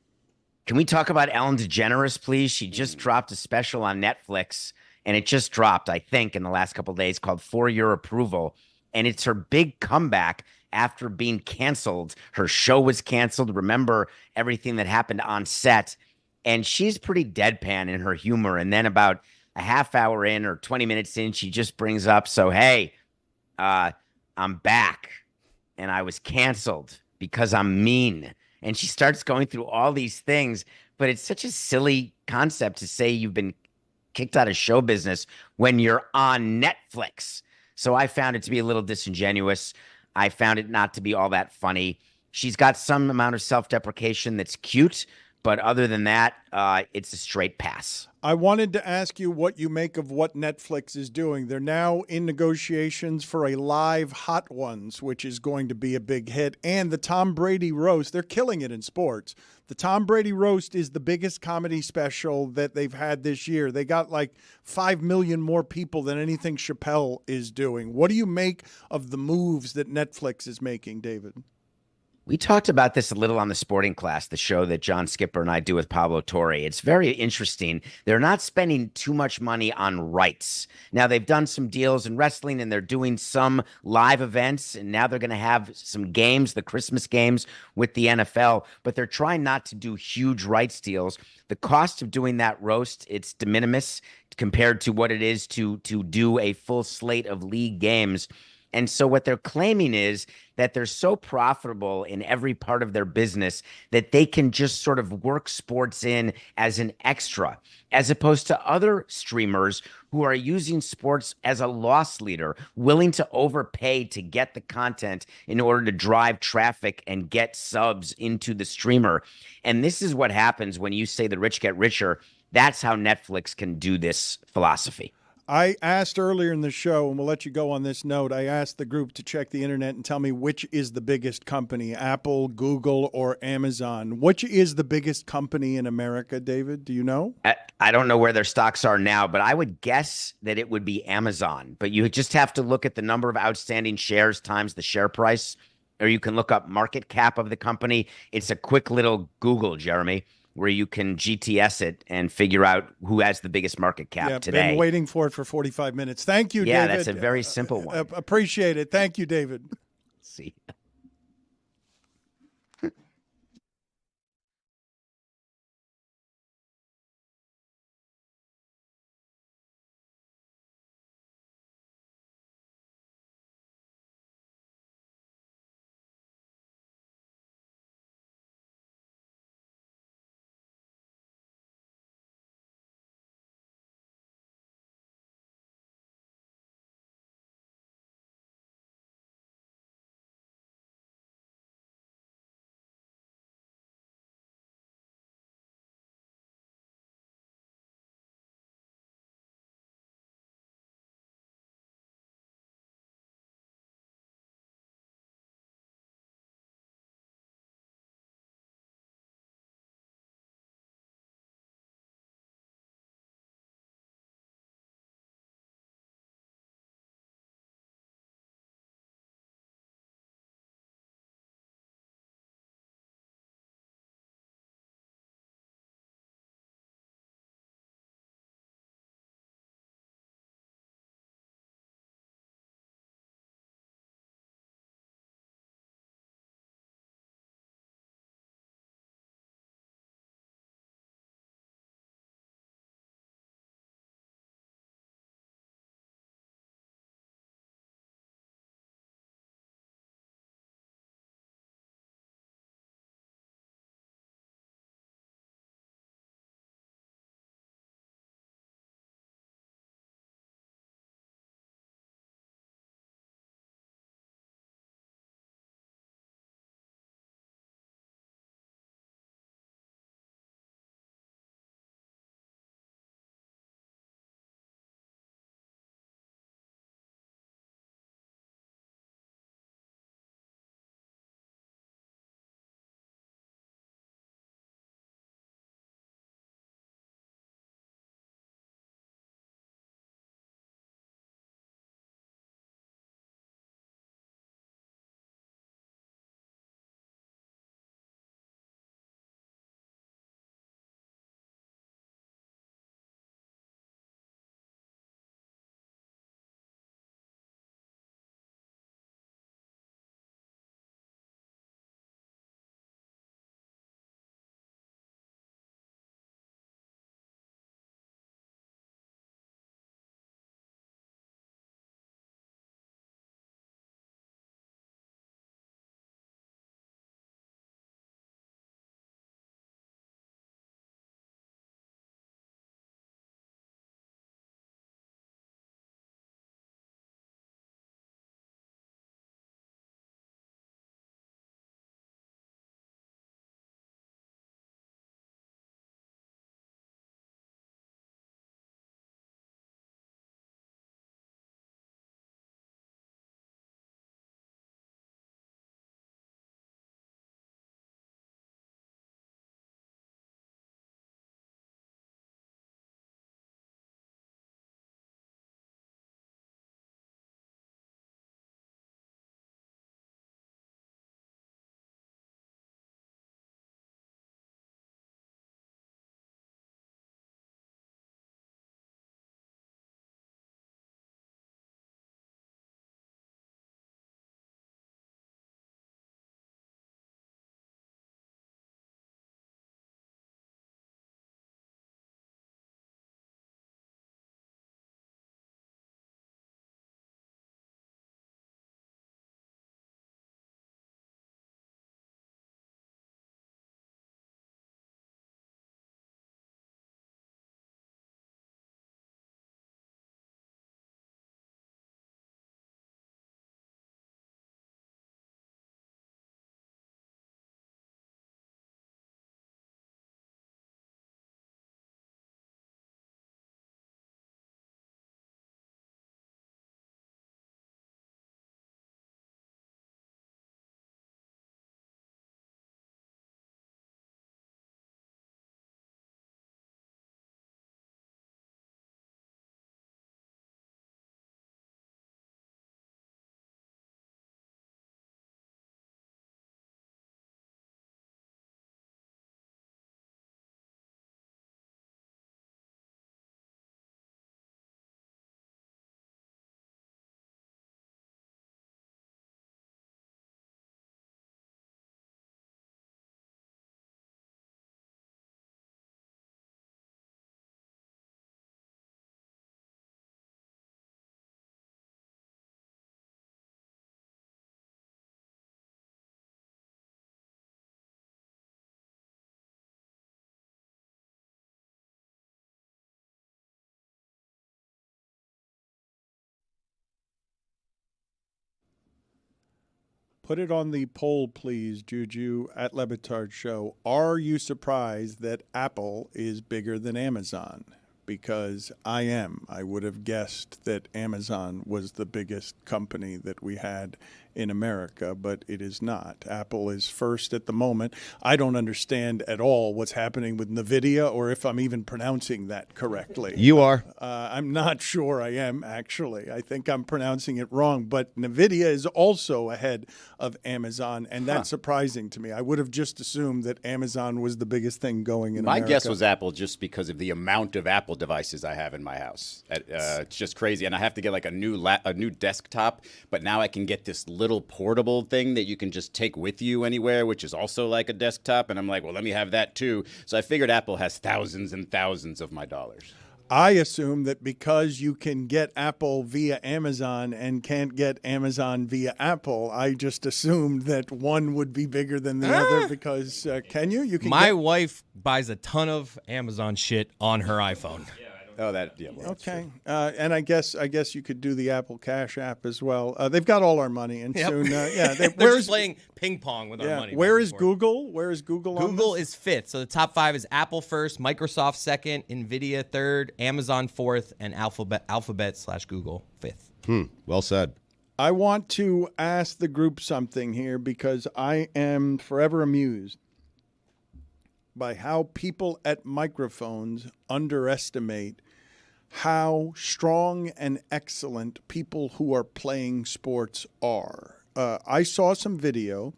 Can we talk about Ellen DeGeneres, please? She just dropped a special on Netflix, and it just dropped, I think, in the last couple of days, called For Your Approval. And it's her big comeback after being canceled. Her show was canceled. Remember everything that happened on set. And she's pretty deadpan in her humor. And then about a half hour in or 20 minutes in, she just brings up, so, hey, I'm back. And I was canceled because I'm mean. And she starts going through all these things. But it's such a silly concept to say you've been kicked out of show business when you're on Netflix. So I found it to be a little disingenuous. I found it not to be all that funny. She's got some amount of self-deprecation that's cute, but other than that, it's a straight pass. I wanted to ask you what you make of what Netflix is doing. They're now in negotiations for a live Hot Ones, which is going to be a big hit, and the Tom Brady roast. They're killing it in sports. The Tom Brady roast is the biggest comedy special that they've had this year. They got like 5 million more people than anything Chappelle is doing. What do you make of the moves that Netflix is making, David? We talked about this a little on the Sporting Class, the show that John Skipper and I do with Pablo Torre. It's very interesting. They're not spending too much money on rights. Now, they've done some deals in wrestling, and they're doing some live events, and now they're going to have some games, the Christmas games with the NFL, but they're trying not to do huge rights deals. The cost of doing that roast, it's de minimis compared to what it is to do a full slate of league games. And so what they're claiming is that they're so profitable in every part of their business that they can just sort of work sports in as an extra, as opposed to other streamers who are using sports as a loss leader, willing to overpay to get the content in order to drive traffic and get subs into the streamer. And this is what happens when you say the rich get richer. That's how Netflix can do this philosophy. I asked earlier in the show, and we'll let you go on this note, I asked the group to check the internet and tell me which is the biggest company, Apple, Google, or Amazon. Which is the biggest company in America, David? Do you know? I don't know where their stocks are now, but I would guess that it would be Amazon. But you just have to look at the number of outstanding shares times the share price, or you can look up market cap of the company. It's a quick little Google, Jeremy, where you can GTS it and figure out who has the biggest market cap today. Been waiting for it for 45 minutes. Thank you, David. Yeah, that's a very simple one. Appreciate it. Thank you, David. See. Put it on the poll, please, Juju, at Le Batard Show. Are you surprised that Apple is bigger than Amazon? Because I am. I would have guessed that Amazon was the biggest company that we had in America, but it is not. Apple is first at the moment. I don't understand at all what's happening with NVIDIA or if I'm even pronouncing that correctly. You are. I'm not sure I am, actually. I think I'm pronouncing it wrong, but NVIDIA is also ahead of Amazon, and that's surprising to me. I would have just assumed that Amazon was the biggest thing going in My America. guess was Apple just because of the amount of Apple devices I have in my house. It's just crazy, and I have to get like a new desktop, but now I can get this little portable thing that you can just take with you anywhere, which is also like a desktop, and I'm like, well, let me have that too. So I figured Apple has thousands and thousands of my dollars. I assume that because you can get Apple via Amazon and can't get Amazon via Apple, I just assumed that one would be bigger than the other because can you? You can. My wife buys a ton of Amazon shit on her iPhone. Oh, that yeah. Well, okay, and I guess you could do the Apple Cash app as well. They've got all our money, and soon, They're just playing ping pong with our money. Where is Google? Where is Google? Google is fifth. So the top five is Apple first, Microsoft second, Nvidia third, Amazon fourth, and Alphabet/Google fifth. Well said. I want to ask the group something here because I am forever amused by how people at microphones underestimate how strong and excellent people who are playing sports are. I saw some video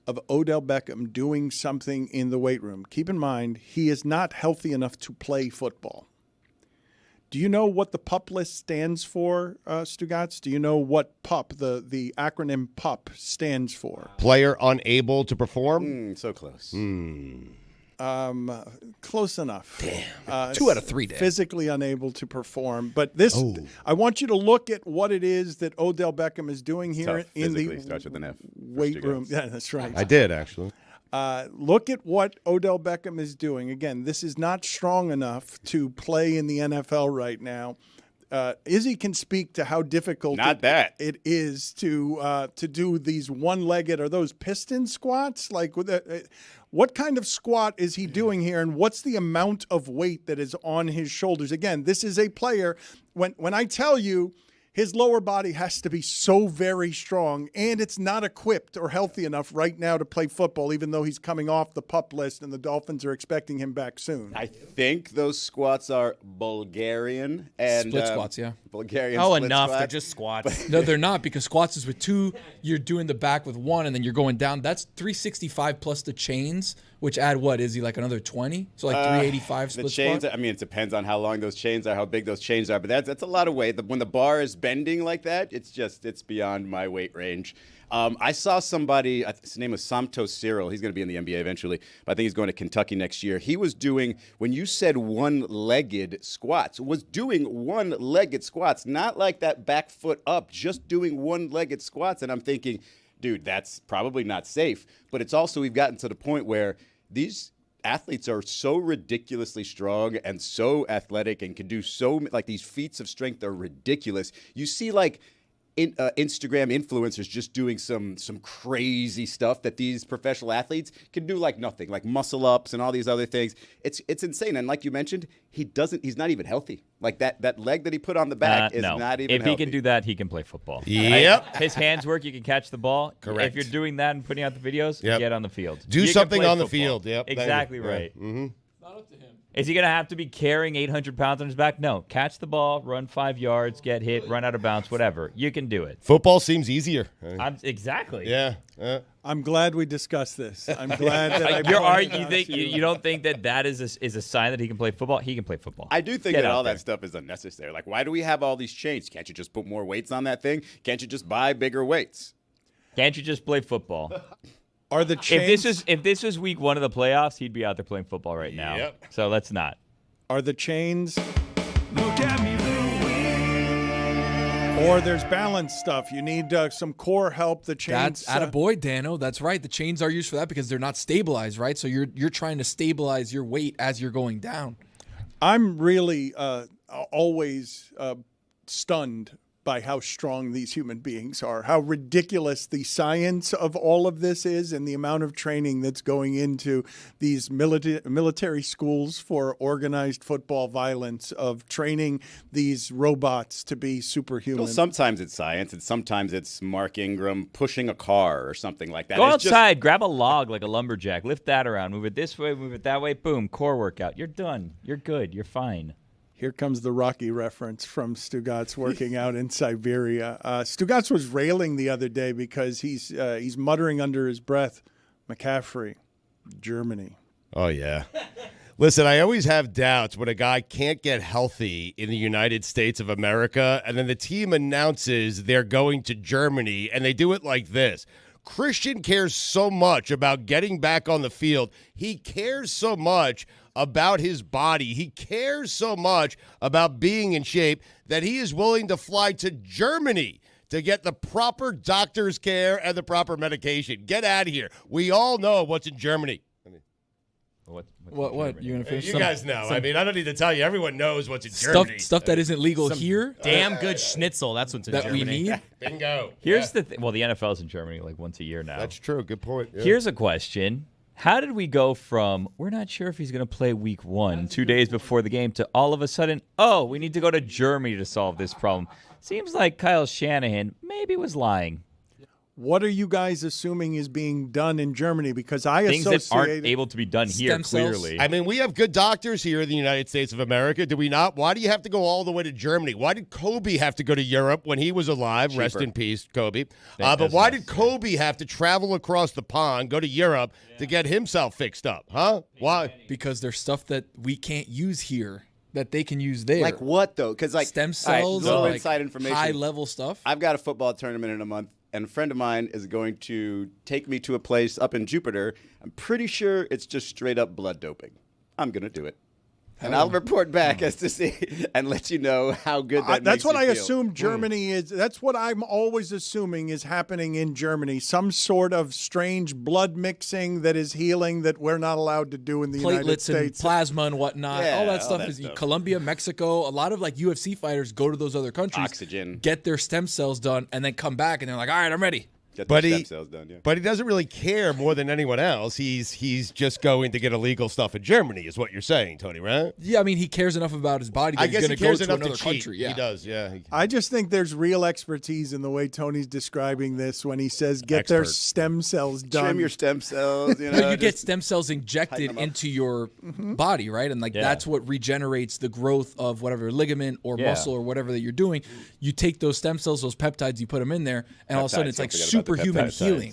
of Odell Beckham doing something in the weight room. Keep in mind, he is not healthy enough to play football. Do you know what the PUP list stands for, Stugotz? Do you know what PUP, the acronym PUP, stands for? Player unable to perform? So close. Close enough. Damn. 2 out of 3 days. Physically unable to perform. But this, I want you to look at what it is that Odell Beckham is doing here in the starts with an F. weight room. Yeah, that's right. I did, actually. Look at what Odell Beckham is doing. Again, this is not strong enough to play in the NFL right now. Izzy can speak to how difficult it is to do these one-legged or those piston squats. Like, what kind of squat is he doing here, and what's the amount of weight that is on his shoulders? Again, this is a player. When I tell you his lower body has to be so very strong, and it's not equipped or healthy enough right now to play football, even though he's coming off the PUP list and the Dolphins are expecting him back soon. I think those squats are Bulgarian and split squats, yeah. Bulgarian. Oh, split enough. squats. They're just squats. No, they're not, because squats is with 2. You're doing the back with 1, and then you're going down. That's 365 plus the chains, which add what? Is he like another 20? So like 385 split the chains, squat? I mean, it depends on how long those chains are, how big those chains are, but that's a lot of weight. When the bar is bending like that, it's beyond my weight range. I saw somebody, his name was Samson Cyril. He's going to be in the NBA eventually, but I think he's going to Kentucky next year. He was doing, when you said one-legged squats, was doing one-legged squats, not like that back foot up, just doing one-legged squats. And I'm thinking, dude, that's probably not safe. But it's also, we've gotten to the point where these athletes are so ridiculously strong and so athletic and can do so, like, these feats of strength are ridiculous. You see, like, Instagram influencers just doing some crazy stuff that these professional athletes can do like nothing, like muscle ups and all these other things. It's insane. And like you mentioned, he's not even healthy. Like that leg that he put on the back is not even healthy. If he can do that, he can play football. Yep. His hands work, you can catch the ball. Correct. If you're doing that and putting out the videos, get on the field. Do You something can play on the football. field. Yep. Exactly Yeah. right. Mm-hmm. Not up to him. Is he going to have to be carrying 800 pounds on his back? No. Catch the ball, run 5 yards, get hit, run out of bounds, whatever. You can do it. Football seems easier. Exactly. Yeah. I'm glad we discussed this. I'm glad that you don't think that is a sign that he can play football? He can play football. I do think Get that out all there. that stuff is unnecessary. Like, why do we have all these chains? Can't you just put more weights on that thing? Can't you just buy bigger weights? Can't you just play football? Are the chains? If this was week 1 of the playoffs, he'd be out there playing football right now. Yep. So let's not. Are the chains? Look at me, Or there's balance stuff. You need some core help. The chains. That's attaboy, Dano. That's right. The chains are used for that because they're not stabilized, right? So you're trying to stabilize your weight as you're going down. I'm really always stunned by how strong these human beings are, how ridiculous the science of all of this is, and the amount of training that's going into these military schools for organized football violence, of training these robots to be superhuman. Well, sometimes it's science, and sometimes it's Mark Ingram pushing a car or something like that. Go It's just- outside, grab a log like a lumberjack, lift that around, move it this way, move it that way, boom, core workout. You're done. You're good. You're fine. Here comes the Rocky reference from Stugotz working out in Siberia. Stugotz was railing the other day because he's muttering under his breath, McCaffery, Germany. Oh, yeah. Listen, I always have doubts when a guy can't get healthy in the United States of America, and then the team announces they're going to Germany, and they do it like this. Christian cares so much about getting back on the field. He cares so much about his body. He cares so much about being in shape that he is willing to fly to Germany to get the proper doctor's care and the proper medication. Get out of here. We all know what's in Germany. What? You gonna finish? You guys know. I mean, I don't need to tell you. Everyone knows what's in Germany. Stuff that isn't legal here. Damn good schnitzel. That's what's in that Germany. we need. Bingo. Here's the well, the NFL's in Germany like once a year now. That's true. Good point. Yeah. Here's a question. How did we go from we're not sure if he's going to play week 1, 2 days before the game, to all of a sudden, oh, we need to go to Germany to solve this problem? Seems like Kyle Shanahan maybe was lying. What are you guys assuming is being done in Germany? Because I Things associate that aren't able to be done here, clearly. I mean, we have good doctors here in the United States of America. Do we not? Why do you have to go all the way to Germany? Why did Kobe have to go to Europe when he was alive? Cheaper. Rest in peace, Kobe. But why did Kobe have to travel across the pond, go to Europe to get himself fixed up? Huh? Why? Because there's stuff that we can't use here that they can use there. Like what, though? Because like stem all right, cells, little like inside information. high-level stuff. I've got a football tournament in a month, and a friend of mine is going to take me to a place up in Jupiter. I'm pretty sure it's just straight up blood doping. I'm going to do it. And I'll report back as to see and let you know how good that makes That's what you I feel. assume Germany is. That's what I'm always assuming is happening in Germany. Some sort of strange blood mixing that is healing that we're not allowed to do in the United Platelets and States. plasma and whatnot. Yeah, all that all stuff that is stuff. Colombia, Mexico. A lot of like UFC fighters go to those other countries, Oxygen. get their stem cells done, and then come back and they're like, all right, I'm ready. Get But the he- stem cells done, yeah. But he doesn't really care more than anyone else. He's just going to get illegal stuff in Germany, is what you're saying, Tony, right? Yeah, I mean, he cares enough about his body that I he's guess going he to go cares to enough another to cheat. country. Yeah. He does, yeah. I just think there's real expertise in the way Tony's describing this when he says get their Expert. stem cells done. Trim your stem cells, you know. Well, you get just- stem cells injected them up. into your body, right? And like Yeah. that's what regenerates the growth of whatever ligament or Yeah. muscle or whatever that you're doing. You take those stem cells, those peptides, you put them in there, and all of a sudden Peptides, it's like don't forget about the superhuman peptides. healing.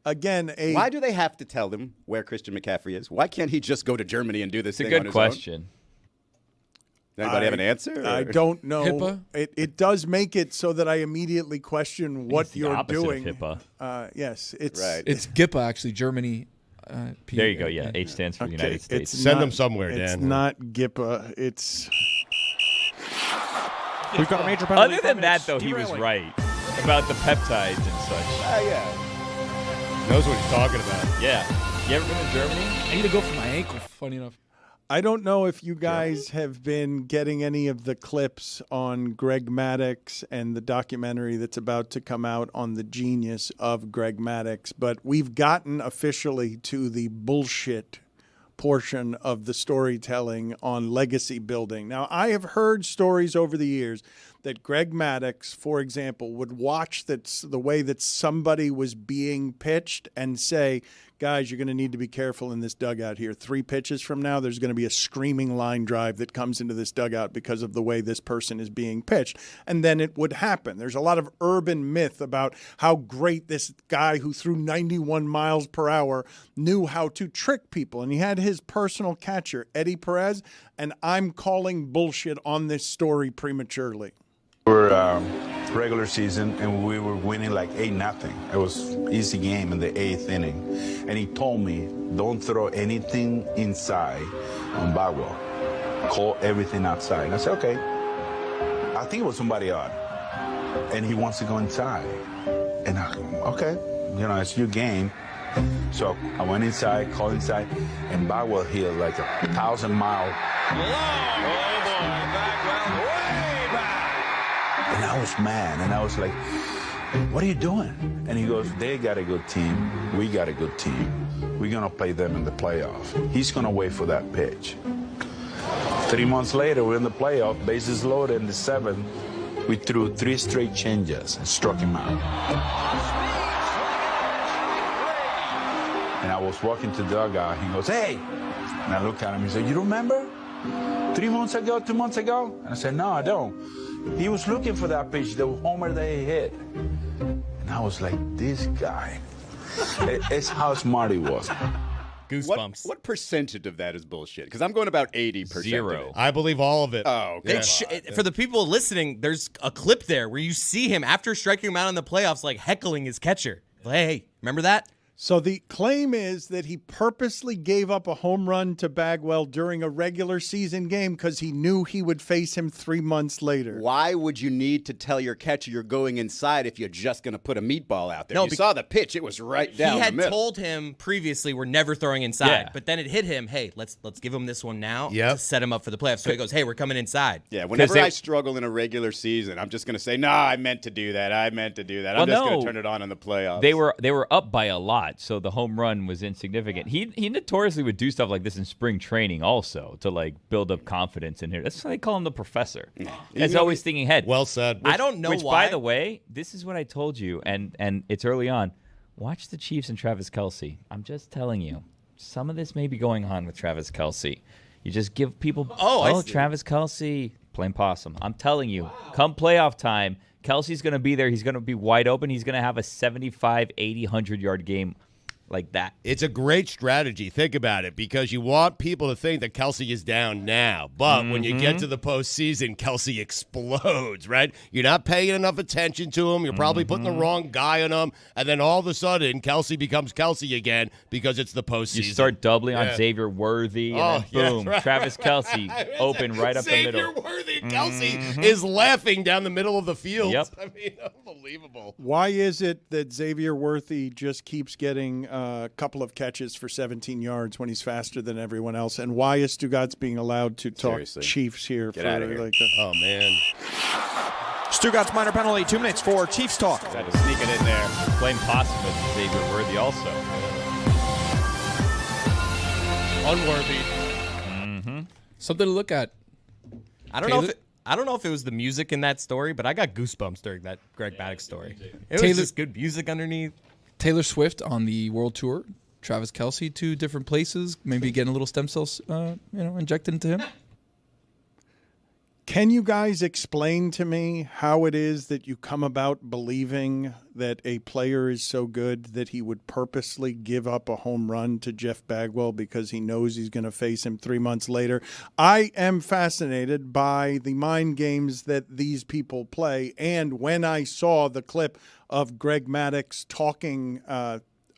Again, Why do they have to tell them where Christian McCaffrey is? Why can't he just go to Germany and do this It's a thing on good his question. own? Anybody have an answer? I or- don't know. HIPAA? It does make it so that I immediately question what It's the you're opposite of doing. HIPAA. Yes, it's Right. It's GIPA, actually, Germany. There you go. Yeah, H stands for United States. Send them somewhere, It's Dan. not GIPA. It's We've got a major penalty. Other than that, though, he was right about the peptides and such. yeah. Knows what he's talking about. Yeah. You ever been to Germany? I need to go for my ankle, funny enough. I don't know if you guys have been getting any of the clips on Greg Maddox and the documentary that's about to come out on the genius of Greg Maddox, but we've gotten officially to the bullshit portion of the storytelling on legacy building. Now, I have heard stories over the years that Greg Maddox, for example, would watch the way that somebody was being pitched and say, guys, you're going to need to be careful in this dugout here. 3 pitches from now, there's going to be a screaming line drive that comes into this dugout because of the way this person is being pitched. And then it would happen. There's a lot of urban myth about how great this guy who threw 91 miles per hour knew how to trick people. And he had his personal catcher, Eddie Perez, and I'm calling bullshit on this story prematurely. We were regular season and we were winning like 8-0. It was easy game in the 8th inning. And he told me, don't throw anything inside on Bagwell. Call everything outside. And I said, okay. I think it was somebody on. And he wants to go inside. And I, okay, you know, it's your game. So I went inside, called inside, and Bagwell hit like 1,000-mile. Oh, boy. Bagwell way back. And I was mad. And I was like, what are you doing? And he goes, they got a good team. We got a good team. We're going to play them in the playoff. He's going to wait for that pitch. 3 months later, we're in the playoff, bases loaded in the 7th. We threw 3 straight changes and struck him out. And I was walking to the dugout. He goes, hey. And I look at him. He said, you remember 3 months ago, 2 months ago? And I said, no, I don't. He was looking for that pitch, the homer that he hit. And I was like, this guy. It's how smart he was. Goosebumps. What percentage of that is bullshit? Because I'm going about 80%. 0. I believe all of it. Oh, They for the people listening, there's a clip there where you see him after striking him out in the playoffs, like heckling his catcher. Hey, remember that? So the claim is that he purposely gave up a home run to Bagwell during a regular season game because he knew he would face him 3 months later. Why would you need to tell your catcher you're going inside if you're just going to put a meatball out there? No, you saw the pitch; it was right down He the had middle. told him previously we're never throwing inside, Yeah. but then it hit him. Hey, let's give him this one now Yep. to set him up for the playoffs. So he goes, hey, we're coming inside. Yeah, whenever I struggle in a regular season, I'm just going to say, "No, I meant to do that. I meant to do that." I'm just going to turn it on in the playoffs. They were up by a lot, so the home run was insignificant. He notoriously would do stuff like this in spring training also to like build up confidence in here. That's why they call him the professor. He's always thinking ahead. Well said. I don't know which, why. by the way, this is what I told you, and it's early on. Watch the Chiefs and Travis Kelce. I'm just telling you, some of this may be going on with Travis Kelce. You just give people, I see. Travis Kelce playing possum. I'm telling you, come playoff time, Kelce's going to be there. He's going to be wide open. He's going to have a 75, 80, 100-yard game like that. It's a great strategy. Think about it, because you want people to think that Kelce is down now. But when you get to the postseason, Kelce explodes, right? You're not paying enough attention to him. You're probably putting the wrong guy on him. And then all of a sudden, Kelce becomes Kelce again because it's the postseason. You start doubling on Xavier Worthy, and then boom, right. Travis Kelce open right up the middle. Xavier Worthy, Kelce is laughing down the middle of the field. Yep. I mean, unbelievable. Why is it that Xavier Worthy just keeps getting a couple of catches for 17 yards when he's faster than everyone else? And why is Stugotz being allowed to talk Seriously. Chiefs here? Get for out of here. Like Oh, man. Stugotz minor penalty, 2 minutes for Chiefs talk. Had to sneak it in there. Playing possum with Xavier Worthy also. Unworthy. Something to look at. I don't know if it was the music in that story, but I got goosebumps during that Greg Maddox story. It was just good music underneath. Taylor Swift on the world tour. Travis Kelce, 2 different places. Maybe getting a little stem cells, injected into him. Can you guys explain to me how it is that you come about believing that a player is so good that he would purposely give up a home run to Jeff Bagwell because he knows he's going to face him 3 months later? I am fascinated by the mind games that these people play. And when I saw the clip of Greg Maddox talking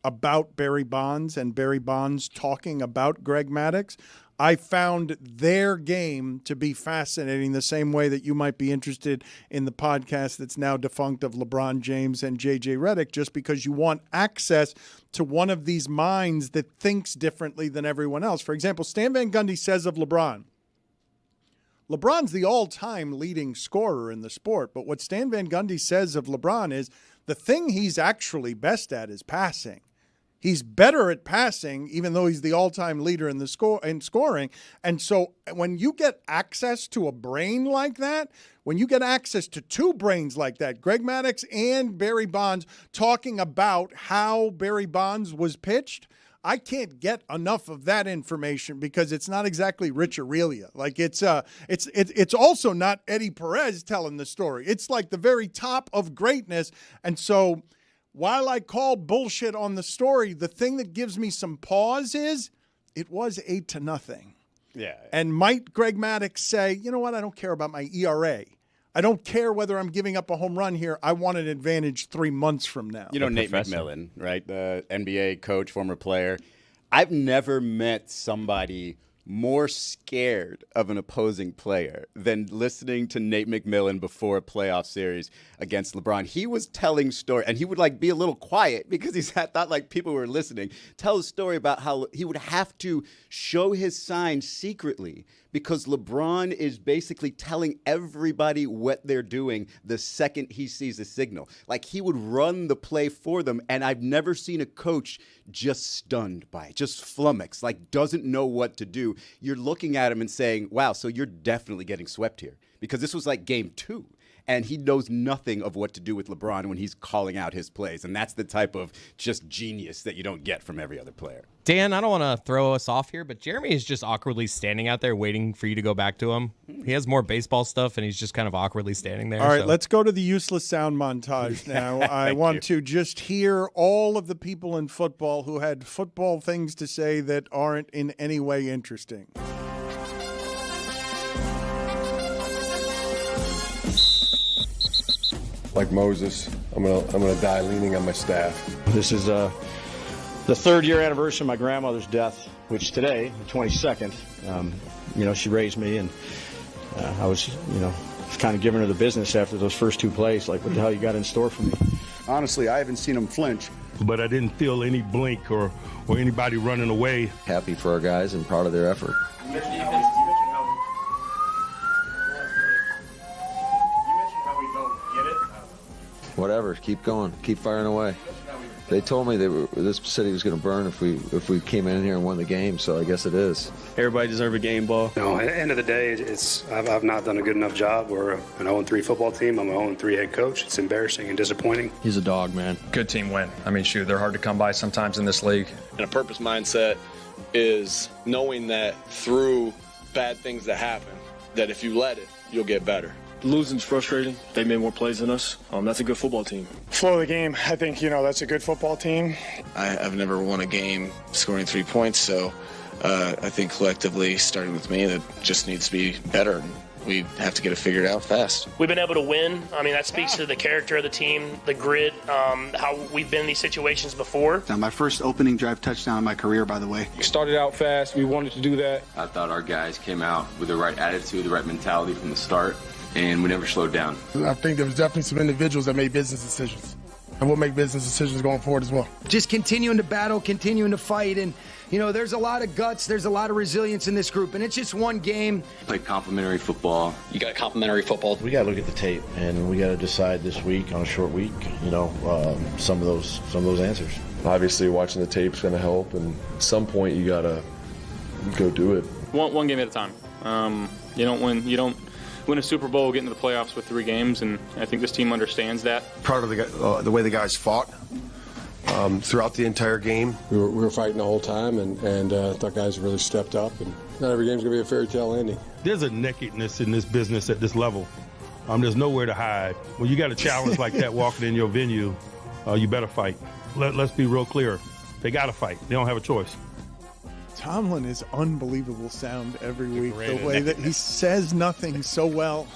about Barry Bonds and Barry Bonds talking about Greg Maddox, I found their game to be fascinating, the same way that you might be interested in the podcast that's now defunct of LeBron James and J.J. Redick, just because you want access to one of these minds that thinks differently than everyone else. For example, Stan Van Gundy says of LeBron's the all-time leading scorer in the sport, but what Stan Van Gundy says of LeBron is the thing he's actually best at is passing. He's better at passing, even though he's the all-time leader in scoring. And so when you get access to a brain like that, when you get access to 2 brains like that, Greg Maddox and Barry Bonds talking about how Barry Bonds was pitched, I can't get enough of that information because it's not exactly Rich Aurelia. Like it's also not Eddie Perez telling the story. It's like the very top of greatness. And so while I call bullshit on the story, the thing that gives me some pause is it was 8-0. Yeah. And might Greg Maddox say, you know what, I don't care about my ERA. I don't care whether I'm giving up a home run here. I want an advantage 3 months from now. You know Nate McMillan, right? The NBA coach, former player. I've never met somebody more scared of an opposing player than listening to Nate McMillan before a playoff series against LeBron. He was telling story, and he would like be a little quiet because he thought like people were listening. Tell a story about how he would have to show his sign secretly because LeBron is basically telling everybody what they're doing the second he sees a signal. Like he would run the play for them, and I've never seen a coach just stunned by it, just flummoxed, like doesn't know what to do. You're looking at him and saying, wow, so you're definitely getting swept here because this was like game 2. And he knows nothing of what to do with LeBron when he's calling out his plays. And that's the type of just genius that you don't get from every other player. Dan, I don't want to throw us off here, but Jeremy is just awkwardly standing out there waiting for you to go back to him. He has more baseball stuff, and he's just kind of awkwardly standing there. All right, let's go to the useless sound montage now. I want to just hear all of the people in football who had football things to say that aren't in any way interesting. Like Moses, I'm gonna die leaning on my staff. This is the 3rd year anniversary of my grandmother's death, which today, the 22nd, she raised me, and I was, kind of giving her the business after those first 2 plays. Like, what the hell you got in store for me? Honestly, I haven't seen him flinch. But I didn't feel any blink or anybody running away. Happy for our guys and proud of their effort. Whatever, keep going, keep firing away. They told me this city was going to burn if we came in here and won the game, so I guess it is. Everybody deserves a game ball. No, at the end of the day, I've not done a good enough job. We're an 0-3 football team. I'm an 0-3 head coach. It's embarrassing and disappointing. He's a dog, man. Good team win. I mean, shoot, they're hard to come by sometimes in this league. And a purpose mindset is knowing that through bad things that happen, that if you let it, you'll get better. Losing's frustrating. They made more plays than us. That's a good football team. Flow of the game, I think, that's a good football team. I've never won a game scoring 3 points, so I think collectively, starting with me, that just needs to be better. We have to get it figured out fast. We've been able to win. I mean, that speaks to the character of the team, the grit, how we've been in these situations before. Now, my first opening drive touchdown in my career, by the way. We started out fast. We wanted to do that. I thought our guys came out with the right attitude, the right mentality from the start, and we never slowed down. I think there was definitely some individuals that made business decisions. And we'll make business decisions going forward as well. Just continuing to battle, continuing to fight, and there's a lot of guts, there's a lot of resilience in this group, and it's just one game. Play complimentary football. You got complimentary football. We got to look at the tape, and we got to decide this week on a short week. Some of those answers. Obviously, watching the tape's going to help, and at some point you got to go do it. One game at a time. You don't win a Super Bowl, get into the playoffs with 3 games, and I think this team understands that. Proud of the way the guys fought throughout the entire game. We were fighting the whole time, and I thought guys really stepped up. And not every game's going to be a fairy tale ending. There's a nakedness in this business at this level. There's nowhere to hide. When you got a challenge like that walking in your venue, you better fight. Let's be real clear. They got to fight. They don't have a choice. Tomlin is unbelievable sound every week. The way that he says nothing so well.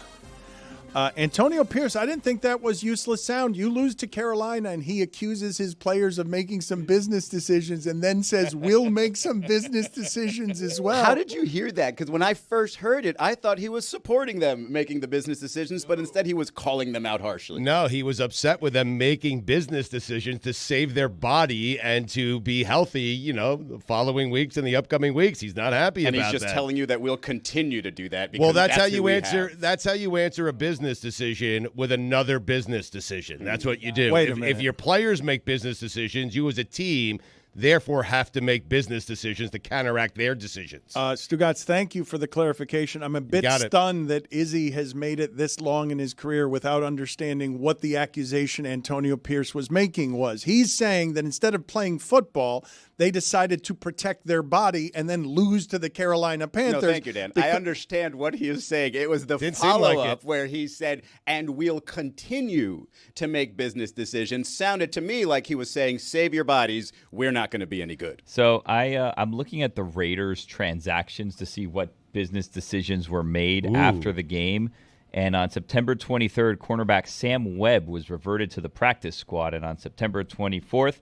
Antonio Pierce, I didn't think that was useless sound. You lose to Carolina, and he accuses his players of making some business decisions and then says, we'll make some business decisions as well. How did you hear that? Because when I first heard it, I thought he was supporting them making the business decisions, but instead he was calling them out harshly. No, he was upset with them making business decisions to save their body and to be healthy, the following weeks and the upcoming weeks. He's not happy about that. And he's just telling you that we'll continue to do that. Well, that's how you answer. That's how you answer a business decision with another business decision. That's what you do. Wait a minute. If your players make business decisions, you as a team therefore have to make business decisions to counteract their decisions. Stugotz, thank you for the clarification. I'm a bit stunned that Izzy has made it this long in his career without understanding what the accusation Antonio Pierce was making was. He's saying that instead of playing football, they decided to protect their body and then lose to the Carolina Panthers. No, thank you, Dan. I understand what he is saying. It was the follow-up where he said, and we'll continue to make business decisions. Sounded to me like he was saying, save your bodies. We're not going to be any good. So I'm looking at the Raiders transactions to see what business decisions were made after the game. And on September 23rd, cornerback Sam Webb was reverted to the practice squad. And on September 24th,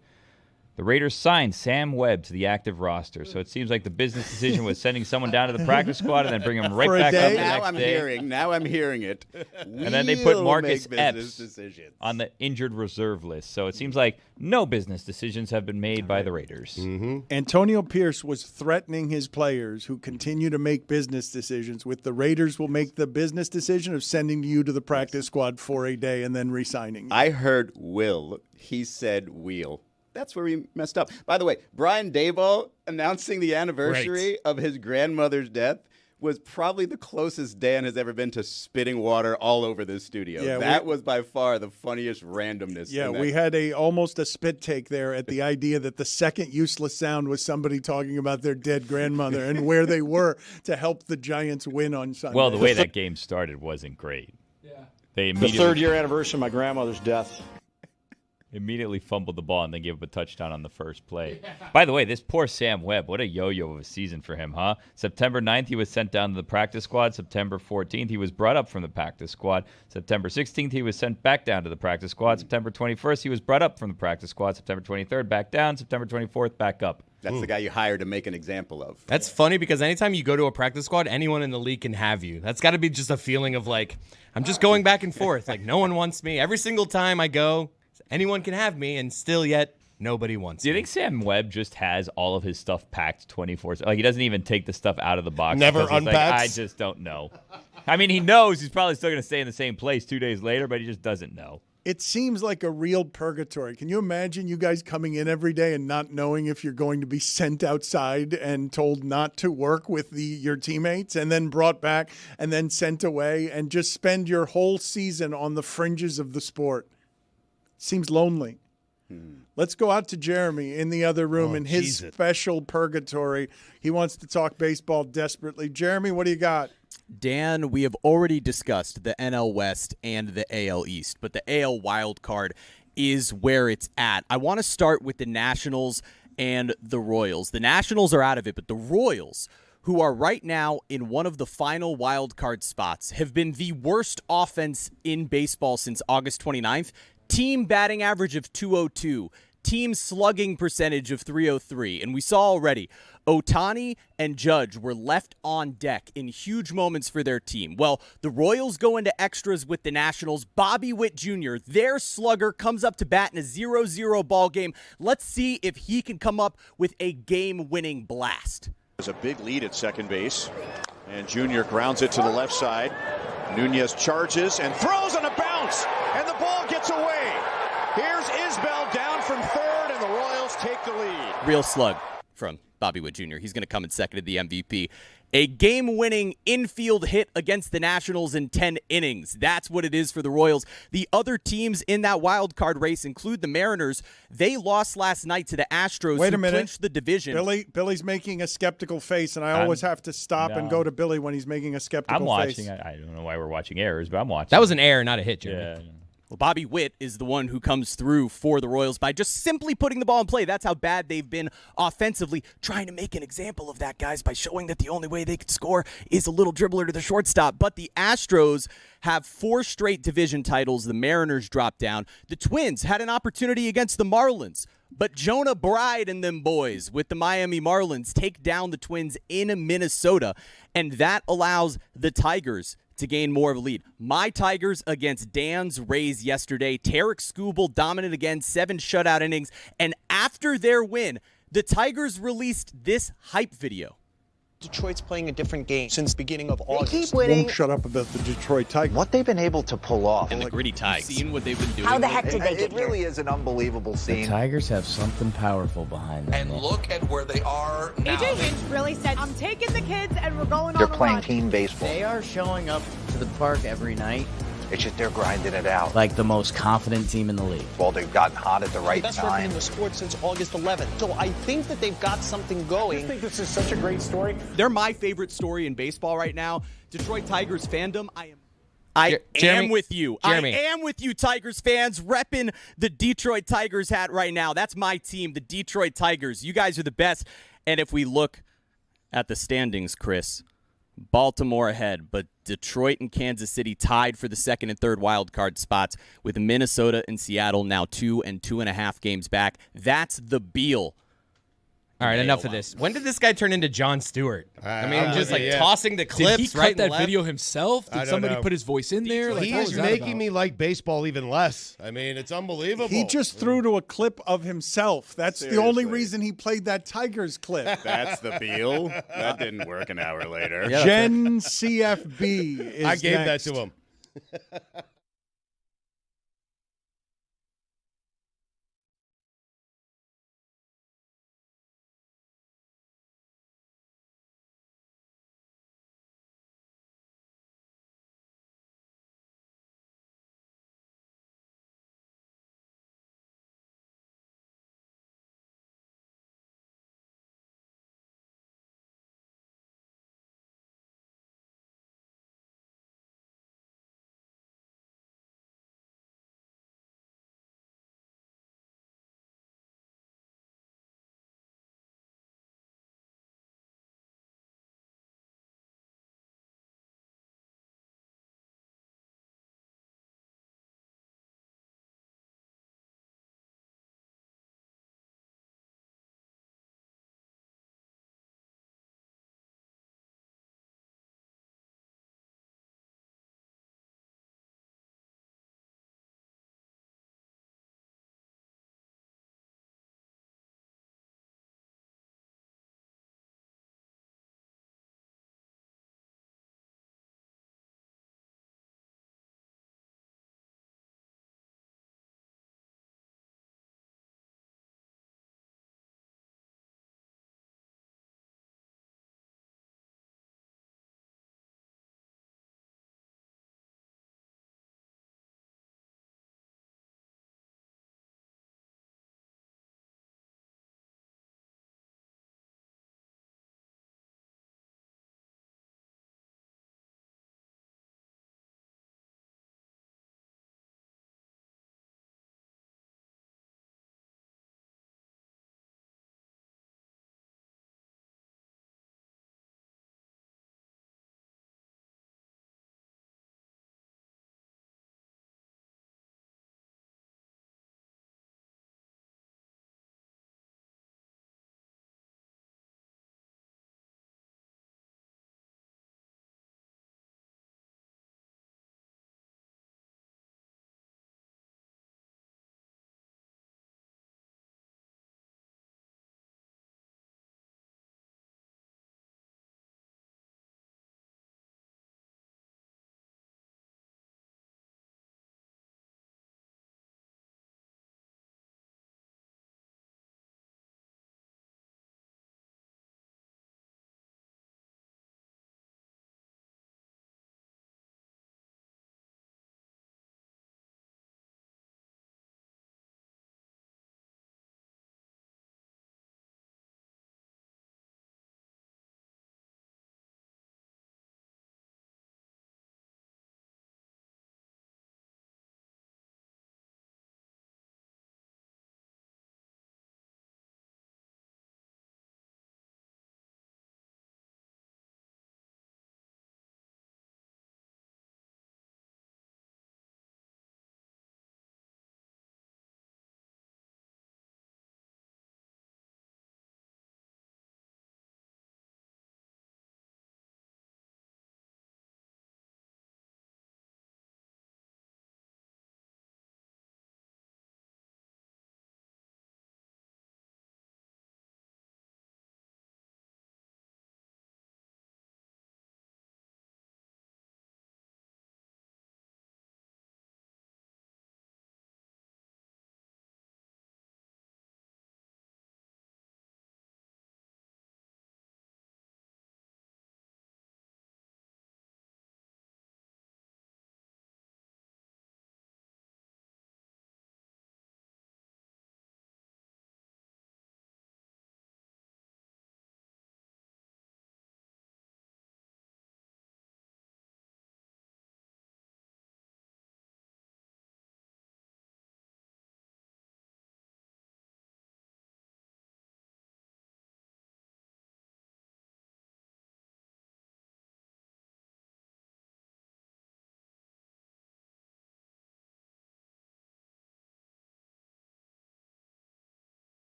The Raiders signed Sam Webb to the active roster, so it seems like the business decision was sending someone down to the practice squad and then bring him right back up the next day. Now I'm hearing it. And then they put Marcus Epps on the injured reserve list. So it seems like no business decisions have been made by the Raiders. Mm-hmm. Antonio Pierce was threatening his players who continue to make business decisions with the Raiders will make the business decision of sending you to the practice squad for a day and then re-signing you. I heard will. He said wheel. That's where we messed up. By the way, Brian Daboll announcing the anniversary of his grandmother's death was probably the closest Dan has ever been to spitting water all over this studio. Yeah, that was by far the funniest randomness. Yeah, we had almost a spit take there at the idea that the second useless sound was somebody talking about their dead grandmother and where they were to help the Giants win on Sunday. Well, the way that game started wasn't great. Yeah. They The third-year anniversary of my grandmother's death. Immediately fumbled the ball and then gave up a touchdown on the first play. Yeah. By the way, this poor Sam Webb, what a yo-yo of a season for him, huh? September 9th, he was sent down to the practice squad. September 14th, he was brought up from the practice squad. September 16th, he was sent back down to the practice squad. September 21st, he was brought up from the practice squad. September 23rd, back down. September 24th, back up. That's the guy you hired to make an example of. That's funny because anytime you go to a practice squad, anyone in the league can have you. That's got to be just a feeling of like, I'm just going back and forth. Like, no one wants me. Every single time I go, anyone can have me, and still yet nobody wants me. Do you think Sam Webb just has all of his stuff packed 24/7? Like, he doesn't even take the stuff out of the box. Never unpacks? Like, I just don't know. I mean, he knows he's probably still going to stay in the same place 2 days later, but he just doesn't know. It seems like a real purgatory. Can you imagine you guys coming in every day and not knowing if you're going to be sent outside and told not to work with your teammates and then brought back and then sent away and just spend your whole season on the fringes of the sport? Seems lonely. Let's go out to Jeremy in the other room in his special purgatory. He wants to talk baseball desperately. Jeremy, what do you got? Dan, we have already discussed the NL West and the AL East, but the AL Wildcard is where it's at. I want to start with the Nationals and the Royals. The Nationals are out of it, but the Royals, who are right now in one of the final wildcard spots, have been the worst offense in baseball since August 29th. Team batting average of 202, team slugging percentage of 303. And we saw already, Ohtani and Judge were left on deck in huge moments for their team. Well, the Royals go into extras with the Nationals. Bobby Witt Jr., their slugger, comes up to bat in a 0-0 ball game. Let's see if he can come up with a game-winning blast. There's a big lead at second base, and Jr. grounds it to the left side. Nunez charges and throws on a bounce, and the ball gets away. Here's Isbell down from third, and the Royals take the lead. Real slug from Bobby Witt Jr. He's going to come in second at the MVP. A game-winning infield hit against the Nationals in 10 innings. That's what it is for the Royals. The other teams in that wild card race include the Mariners. They lost last night to the Astros, Wait a who minute. clinched the division. Billy's making a skeptical face, and I always have to stop and go to Billy when he's making a skeptical face. I'm watching. I don't know why we're watching errors, but I'm watching. That was an error, not a hit, Jeremy. Yeah. Well, Bobby Witt is the one who comes through for the Royals by just simply putting the ball in play. That's how bad they've been offensively. Trying to make an example of that, guys, by showing that the only way they could score is a little dribbler to the shortstop. But the Astros have 4 straight division titles. The Mariners dropped down. The Twins had an opportunity against the Marlins. But Jonah Bride and them boys with the Miami Marlins take down the Twins in Minnesota. And that allows the Tigers to gain more of a lead. My Tigers against Dan's Rays yesterday. Tarek Skubal dominant again, 7 shutout innings. And after their win, the Tigers released this hype video. Detroit's playing a different game since the beginning of August. They keep winning. Won't shut up about the Detroit Tigers. What they've been able to pull off. And the gritty Tigers. Seen what they've been doing. How the heck did they get here? It really is an unbelievable scene. The Tigers have something powerful behind them. And look at where they are now. AJ Hinch really said, I'm taking the kids and we're going They're on the playing run. team baseball. They are showing up to the park every night. It's just they're grinding it out. Like the most confident team in the league. Well, they've gotten hot at the right best time. record in the sport since August 11th. So I think that they've got something going. I think this is such a great story. They're my favorite story in baseball right now. Detroit Tigers fandom. I am with you. Jeremy. I am with you, Tigers fans, repping the Detroit Tigers hat right now. That's my team, the Detroit Tigers. You guys are the best. And if we look at the standings, Chris, Baltimore ahead, but Detroit and Kansas City tied for the second and third wild card spots, with Minnesota and Seattle now 2 and 2.5 games back. That's the Beal. All right, enough of this. When did this guy turn into Jon Stewart? I mean, just like yeah. tossing the clips Did he cut right and that left. video himself? Did somebody put his voice in there? Like, He what is was that making about? me like baseball even less. I mean, it's unbelievable. He just threw to a clip of himself. That's the only reason he played that Tigers clip. That's the Beal. That didn't work an hour later. Gen CFB is I gave next. that to him.